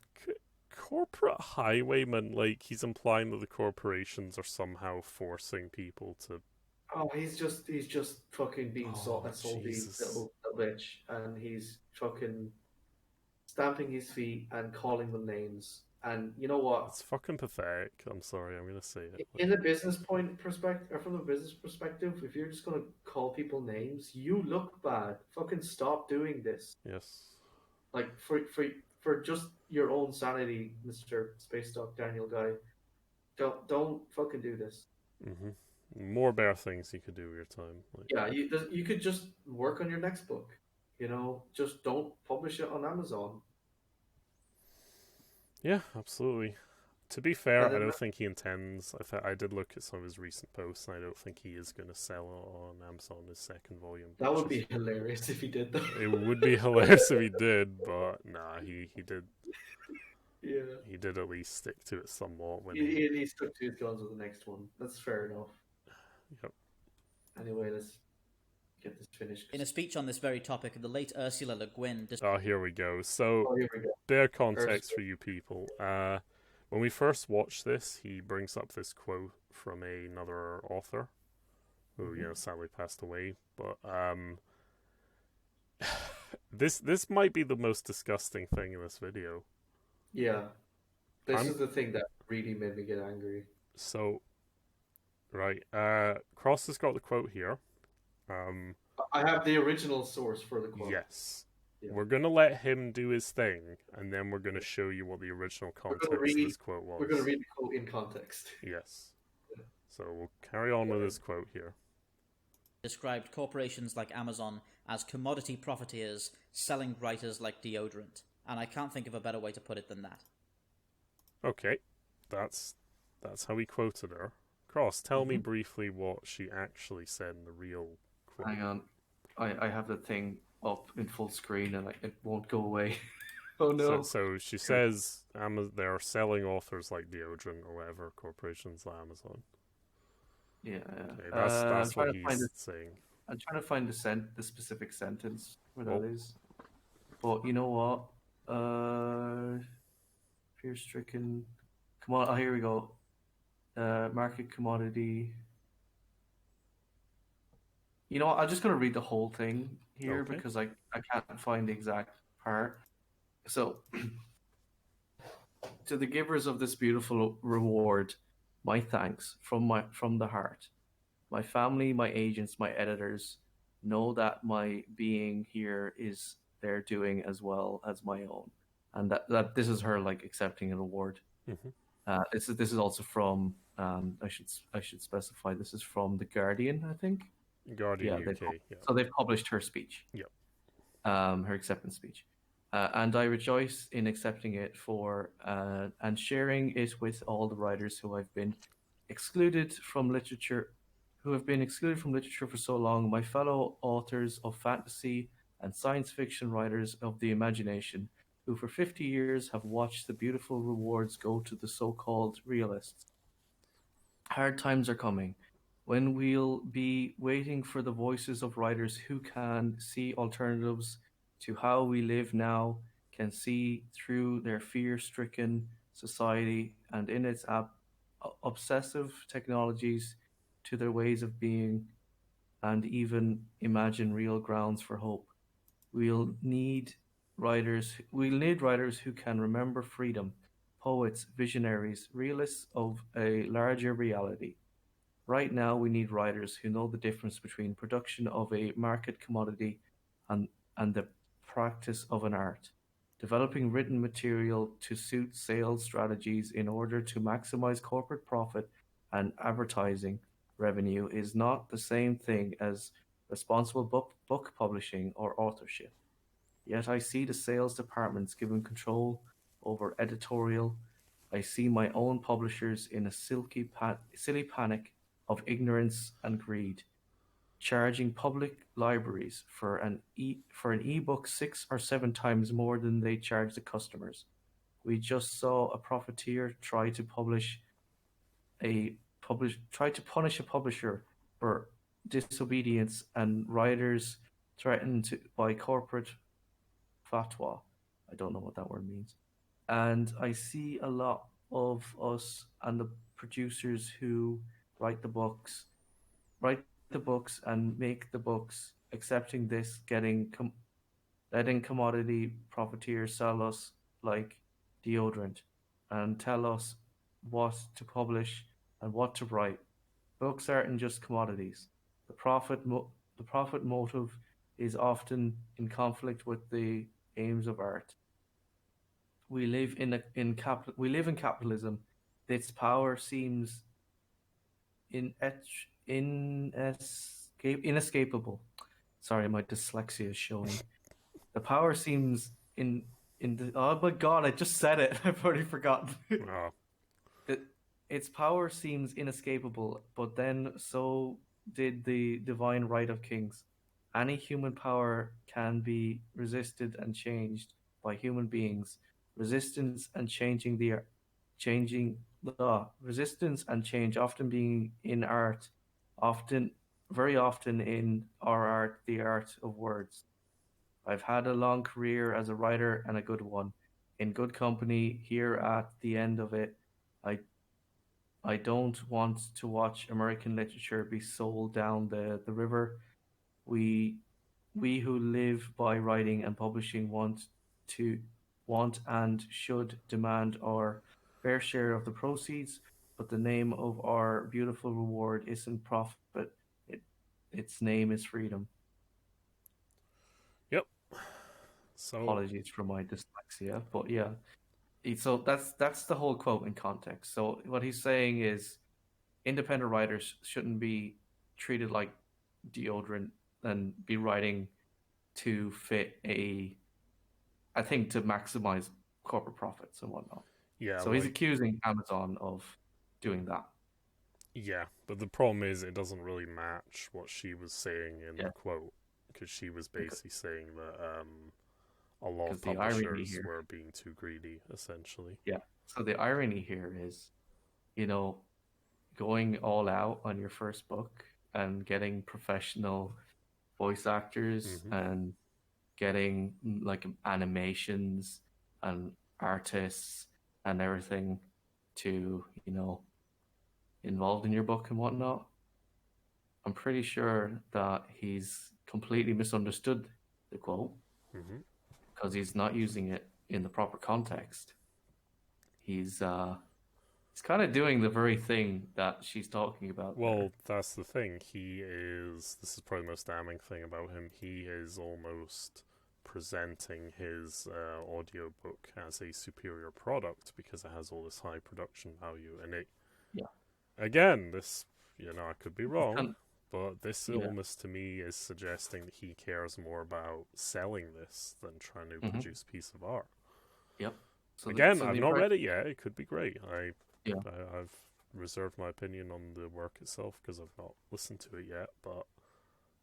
corporate highwayman. Like he's implying that the corporations are somehow forcing people to. Oh, he's just fucking being Oh a salty Jesus, little bitch, and he's fucking stamping his feet and calling them names. And you know what? it's fucking pathetic. I'm sorry, I'm gonna say it. In a business point perspective, or from a business perspective, if you're just gonna call people names, you look bad. Fucking stop doing this. Yes. Like for just your own sanity, Mister Spacedock Daniel guy. Don't fucking do this. More better things you could do with your time. Like, Yeah, you could just work on your next book. You know, just don't publish it on Amazon. yeah, absolutely. To be fair, And I then don't think he intends. I did look at some of his recent posts, and I don't think he is going to sell it on Amazon his second volume. that would be hilarious if he did that. It would be hilarious if he did, but nah, he did. Yeah. He did at least stick to it somewhat when He stuck to his guns with the next one. That's fair enough. Yep. Anyway, let's get this finished. In a speech on this very topic, the late Ursula Le Guin. Oh, here we go. So, Here we go. bare context for you people. When we first watched this, he brings up this quote from another author, who sadly passed away. But this might be the most disgusting thing in this video. Yeah, this is the thing that really made me get angry. So, right, Cross has got the quote here. I have the original source for the quote. Yes. Yeah. We're going to let him do his thing, and then we're going to show you what the original context of this quote was. We're going to read the quote in context. Yes. So we'll carry on with his quote here. Described corporations like Amazon as commodity profiteers selling writers like deodorant. And I can't think of a better way to put it than that. Okay. That's how he quoted her. Cross, tell me briefly what she actually said in the real quote. Hang on. I have the thing up in full screen and it won't go away. Oh no. So she says they're selling authors like deodorant or whatever, corporations like Amazon. Yeah. Okay, that's what he's saying. I'm trying to find the specific sentence where that is. But you know what? Fear-stricken. Come on, here we go. Market commodity. You know what? I'm just going to read the whole thing here because I can't find the exact part. So, to the givers of this beautiful reward, my thanks from the heart. My family, my agents, my editors know that my being here is their doing as well as my own, and that this is her like accepting an award. This is also from I should specify this is from The Guardian, I think. Guardian UK. So they've published her speech. Yep. Her acceptance speech. And I rejoice in accepting it and sharing it with all the writers who have been excluded from literature for so long, my fellow authors of fantasy and science fiction writers of the imagination, who for 50 years have watched the beautiful rewards go to the so-called realists. Hard times are coming, when we'll be waiting for the voices of writers who can see alternatives to how we live now, can see through their fear-stricken society and in its obsessive technologies to their ways of being, and even imagine real grounds for hope. We'll need writers who can remember freedom, poets, visionaries, realists of a larger reality. Right now, we need writers who know the difference between production of a market commodity and the practice of an art. Developing written material to suit sales strategies in order to maximize corporate profit and advertising revenue is not the same thing as responsible book publishing or authorship. Yet I see the sales departments given control over editorial. I see my own publishers in a silly panic of ignorance and greed. charging public libraries for an ebook 6 or 7 times more than they charge the customers. We just saw a profiteer try to punish a publisher for disobedience, and writers threatened by corporate fatwa. I don't know what that word means. And I see a lot of us and the producers who write the books, write the books and make the books, accepting this, letting commodity profiteers sell us like deodorant and tell us what to publish and what to write. Books aren't just commodities. The profit motive is often in conflict with the aims of art. We live in capitalism. Its power seems inescapable. Sorry, my dyslexia is showing. The power seems in the. Oh my god! I just said it. I've already forgotten. Oh. Its power seems inescapable, but then so did the divine right of kings. Any human power can be resisted and changed by human beings. Resistance and change often being in art, very often in our art, the art of words. I've had a long career as a writer and a good one. In good company, here at the end of it, I I don't want to watch American literature be sold down the river. We we who live by writing and publishing want and should demand our fair share of the proceeds, but the name of our beautiful reward isn't profit. It, its name is freedom. Yep. So Apologies for my dyslexia, but yeah. So that's the whole quote in context. So what he's saying is independent writers shouldn't be treated like deodorant and be writing to fit I think to maximize corporate profits and whatnot. yeah, So he's accusing Amazon of doing that. Yeah, but the problem is it doesn't really match what she was saying in the quote, because she was basically saying that a lot of publishers were being too greedy, essentially. Yeah. So the irony here is, going all out on your first book and getting professional voice actors and getting like animations and artists and everything to, involved in your book and whatnot. I'm pretty sure that he's completely misunderstood the quote because he's not using it in the proper context. He's kind of doing the very thing that she's talking about. Well, that's the thing. This is probably the most damning thing about him. He is almost presenting his audiobook as a superior product because it has all this high production value. And again, this, I could be wrong, but this almost to me is suggesting that he cares more about selling this than trying to produce a piece of art. Yep. So again, I've not read it yet. It could be great. I've reserved my opinion on the work itself because I've not listened to it yet, but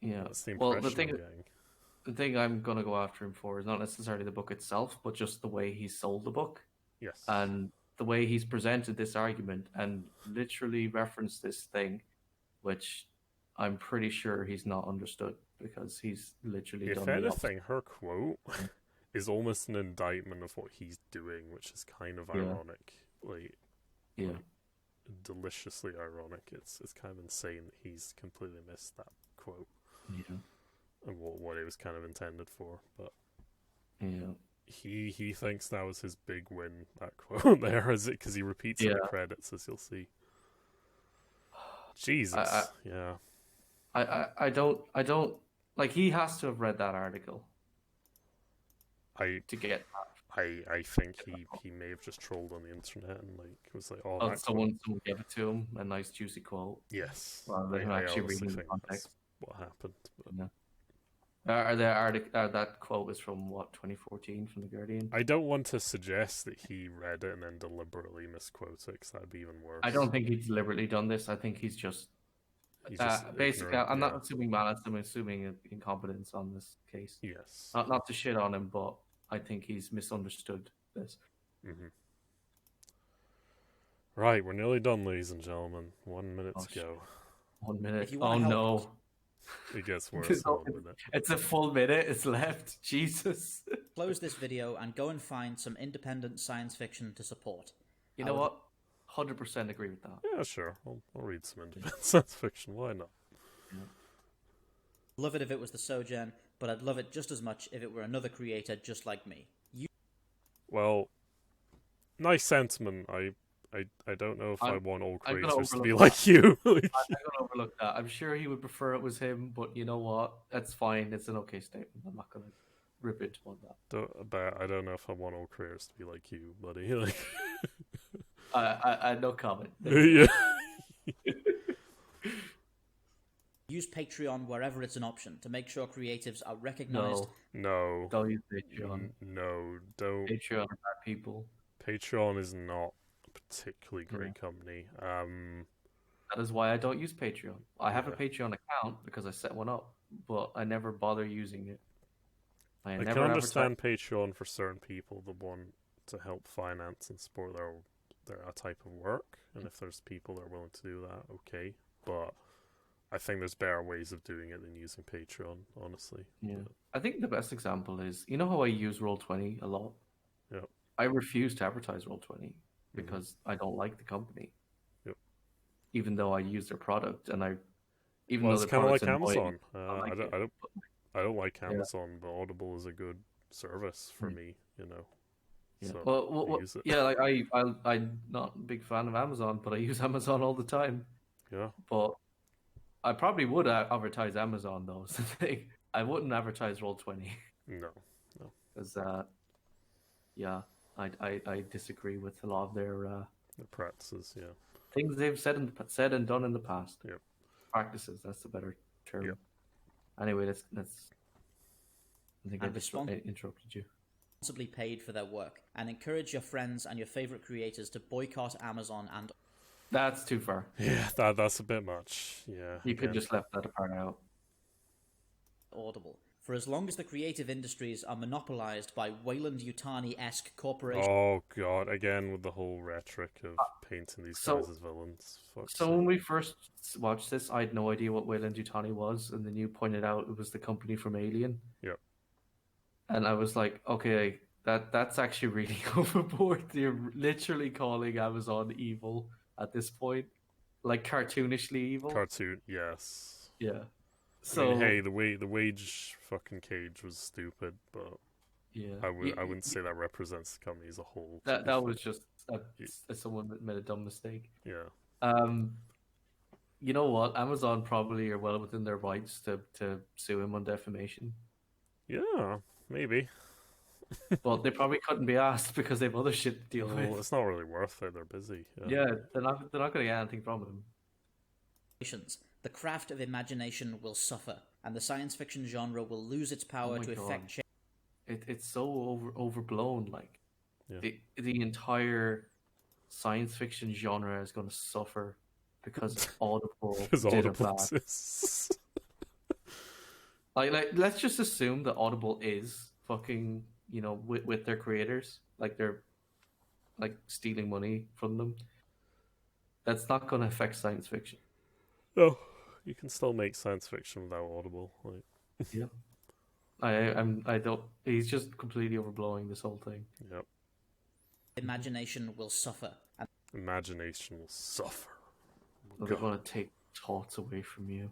that's the impression I'm getting. The thing I'm going to go after him for is not necessarily the book itself, but just the way he sold the book. Yes. And the way he's presented this argument and literally referenced this thing, which I'm pretty sure he's not understood because he's literally done If anything, her quote is almost an indictment of what he's doing, which is kind of ironic. Like, deliciously ironic. It's kind of insane that he's completely missed that quote. Yeah. And what it was kind of intended for, but he thinks that was his big win, that quote there, is it? Because he repeats it in the credits, as you'll see. Jesus, I don't like. He has to have read that article. To get that. I think he may have just trolled on the internet and was like, "Oh, that someone gave it to him, a nice juicy quote." Yes, rather than actually reading the context. What happened? But... that quote was from 2014 from the Guardian. I don't want to suggest that he read it and then deliberately misquote it, because that'd be even worse. I don't think he's deliberately done this. I think he's just He's just basically, ignorant, I'm yeah. not assuming malice. I'm assuming incompetence on this case. Yes. Not to shit on him, but I think he's misunderstood this. Mm-hmm. Right, we're nearly done, ladies and gentlemen. 1 minute to go. 1 minute. If you Oh want to help no. It gets worse in 1 minute. It's a full minute. It's left. Jesus. close this video and go and find some independent science fiction to support. You know what? 100% agree with that. Yeah, sure. I'll read some independent science fiction. Why not? Yeah. Love it if it was the Sojourn, but I'd love it just as much if it were another creator just like me. Well, nice sentiment. I don't know if I want all I'm gonna creators to be overlook like you. I'm gonna overlook that. I'm sure he would prefer it was him, but you know what? That's fine. It's an okay statement. I'm not gonna rip into on that. But I don't know if I want all creators to be like you, buddy. Like, I no comment. yeah. Use Patreon wherever it's an option to make sure creatives are recognized. No. Don't use Patreon. No, don't. Patreon are bad people. Patreon is not a particularly great company. That is why I don't use Patreon. I have a Patreon account because I set one up, but I never bother using it. I can never understand Patreon for certain people that want to help finance and support their type of work, and if there's people that are willing to do that, okay. But I think there's better ways of doing it than using Patreon, honestly. Yeah. I think the best example is, you know how I use Roll20 a lot? Yeah. I refuse to advertise Roll20 because I don't like the company. Yep. Even though I use their product, and well, it's kind of like Amazon. I don't like Amazon, but Audible is a good service for me, you know. Yeah. So well, use it. Yeah, like I'm not a big fan of Amazon, but I use Amazon all the time. Yeah. But I probably would advertise Amazon though. So I wouldn't advertise Roll20. No. Because I disagree with a lot of their practices. Yeah. Things they've said and done in the past. Yep. Practices. That's the better term. Yep. Anyway, let's. I think I just interrupted you. Responsibly paid for their work, and encourage your friends and your favorite creators to boycott Amazon and. That's too far. Yeah, that's a bit much. Yeah. You could just left that part out. Audible. For as long as the creative industries are monopolized by Weyland-Yutani-esque corporations. Oh god, again with the whole rhetoric of painting these guys as villains. When we first watched this, I had no idea what Weyland-Yutani was, and then you pointed out it was the company from Alien. Yep. And I was like, okay, that's actually really overboard. They're literally calling Amazon evil at this point. Like cartoonishly evil. Cartoon, yes. Yeah. So I mean, hey, the wage fucking cage was stupid, but yeah, I wouldn't say that represents the company as a whole. That was just someone that made a dumb mistake. Yeah. You know what? Amazon probably are well within their rights to sue him on defamation. Yeah, maybe. Well, they probably couldn't be asked because they have other shit to deal with. Well, it's not really worth it. They're busy. Yeah, they're not going to get anything from them. The craft of imagination will suffer, and the science fiction genre will lose its power to effect change. It's so overblown. Like yeah. the entire science fiction genre is going to suffer because Audible did a bad. Like let's just assume that Audible is fucking, you know, with their creators, like they're like stealing money from them. That's not going to affect science fiction. No, you can still make science fiction without Audible. Like. Yeah, I don't. He's just completely overblowing this whole thing. Yep. Imagination will suffer. Imagination will suffer. They're going to take thoughts away from you.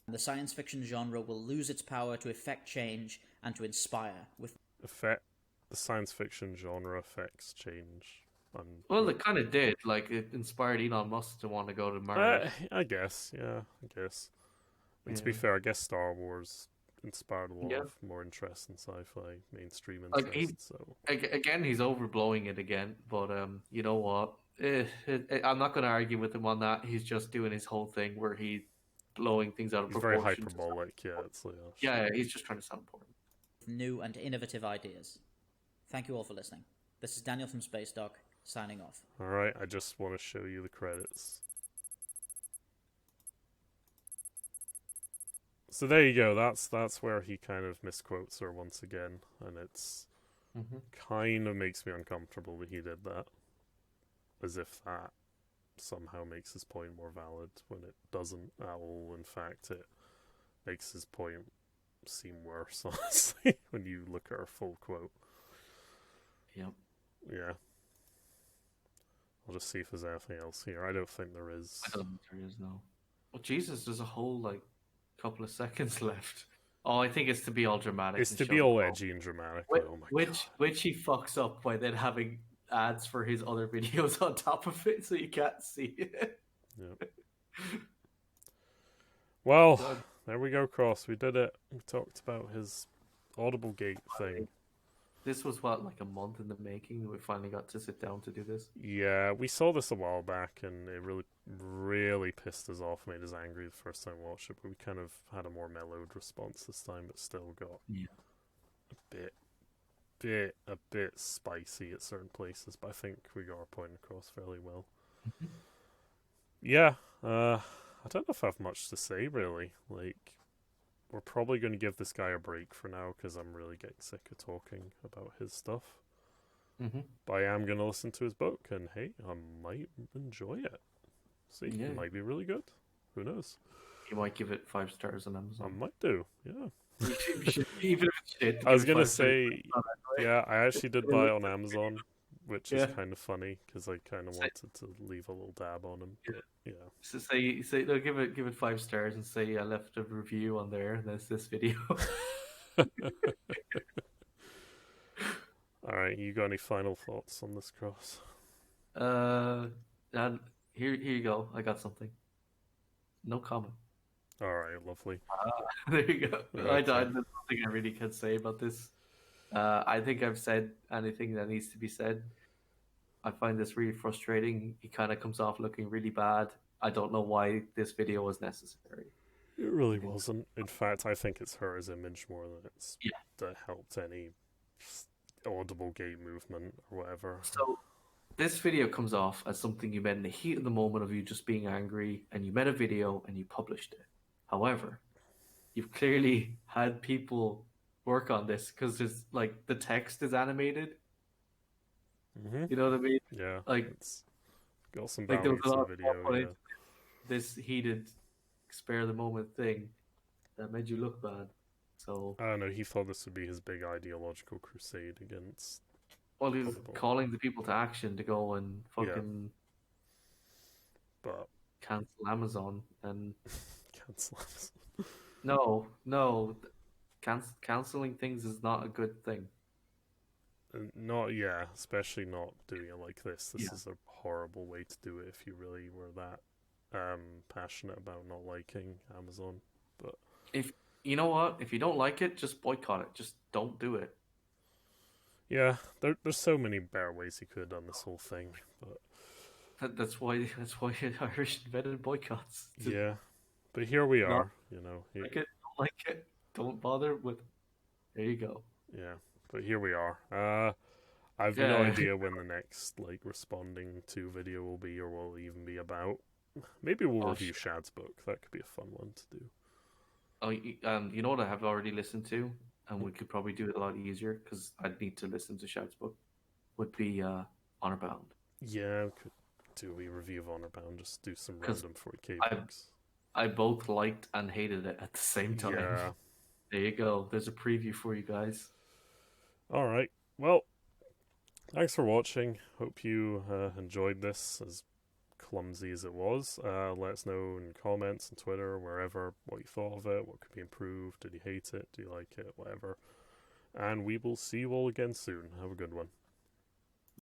The science fiction genre will lose its power to effect change and to inspire. The science fiction genre affects change. Well, it kind of did. Like, it inspired Elon Musk to want to go to Mars. I guess, yeah. I guess. I mean, to be fair, I guess Star Wars inspired a lot of more interest in sci-fi, mainstream interest. Again, he's overblowing it again. But you know what? I'm not going to argue with him on that. He's just doing his whole thing where he's blowing things out of proportion. Very hyperbolic, yeah. It's like, yeah, he's just trying to sound important. New and innovative ideas. Thank you all for listening. This is Daniel from Spacedock, signing off. Alright, I just want to show you the credits. So there you go. That's where he kind of misquotes her once again, and it's kind of makes me uncomfortable that he did that, as if that somehow makes his point more valid when it doesn't at all. In fact, it makes his point seem worse, honestly, when you look at her full quote. Yep. Yeah. I'll just see if there's anything else here. I don't think there is. I don't think there is, no. Well, Jesus, there's a whole, like, couple of seconds left. Oh, I think it's to be all dramatic. It's to be all edgy and dramatic. Oh my god. Which he fucks up by then having ads for his other videos on top of it, so you can't see it. Yep. Well, there we go, Cross. We did it. We talked about his Audible Gate thing. This was, what, like a month in the making? We finally got to sit down to do this? Yeah, we saw this a while back, and it really, really pissed us off, made us angry the first time we watched it, but we kind of had a more mellowed response this time, but still got a bit spicy at certain places, but I think we got our point across fairly well. Yeah, I don't know if I have much to say, really. Like, we're probably going to give this guy a break for now because I'm really getting sick of talking about his stuff. But I am going to listen to his book, and hey, I might enjoy it. See, it might be really good. Who knows? You might give it 5 stars on Amazon. I might do, yeah. Even if it's shit. I was going to say, yeah, I actually did buy it on Amazon, which is kind of funny because I kind of wanted to leave a little dab on him. But, yeah. So say no, give it 5 stars and say I left a review on there. And there's this video. All right, you got any final thoughts on this, Cross? And here you go. I got something. No comment. All right, lovely. There you go. Okay. There's nothing I really can say about this. I think I've said anything that needs to be said. I find this really frustrating. He kind of comes off looking really bad. I don't know why this video was necessary. It really wasn't. In fact, I think it's her as image more than it's that helped any Audible Gate movement or whatever. So this video comes off as something you made in the heat of the moment of you just being angry, and you made a video and you published it. However, you've clearly had people work on this because there's like the text is animated. You know what I mean? Yeah, like it's got some like there was balance a in lot the of video. Yeah. this heated spare the moment thing that made you look bad. So I don't know. He thought this would be his big ideological crusade against. well, he was Audible. calling the people to action to go and fucking But cancel Amazon and cancel. no, canceling things is not a good thing. Especially not doing it like this. This is a horrible way to do it if you really were that passionate about not liking Amazon. But If you know what, if you don't like it, just boycott it. Just don't do it. yeah, there's so many better ways he could have done this whole thing. But That's why Irish invented boycotts. yeah, but here we are. You know, Don't like it, don't bother with it. There you go. yeah, but here we are. I've no idea when the next like responding to video will be, or will even be about. Maybe we'll review Shad's book. That could be a fun one to do. Oh, you know what I have already listened to, and we could probably do it a lot easier because I'd need to listen to Shad's book. Would be Honor Bound. Yeah, we could do a review of Honor Bound. Just do some random 40k books. I both liked and hated it at the same time. Yeah. There you go. There's a preview for you guys. All right. Well, thanks for watching. Hope you enjoyed this, as clumsy as it was. Let us know in comments on Twitter, wherever, what you thought of it, what could be improved. Did you hate it? Do you like it? Whatever. And we will see you all again soon. Have a good one.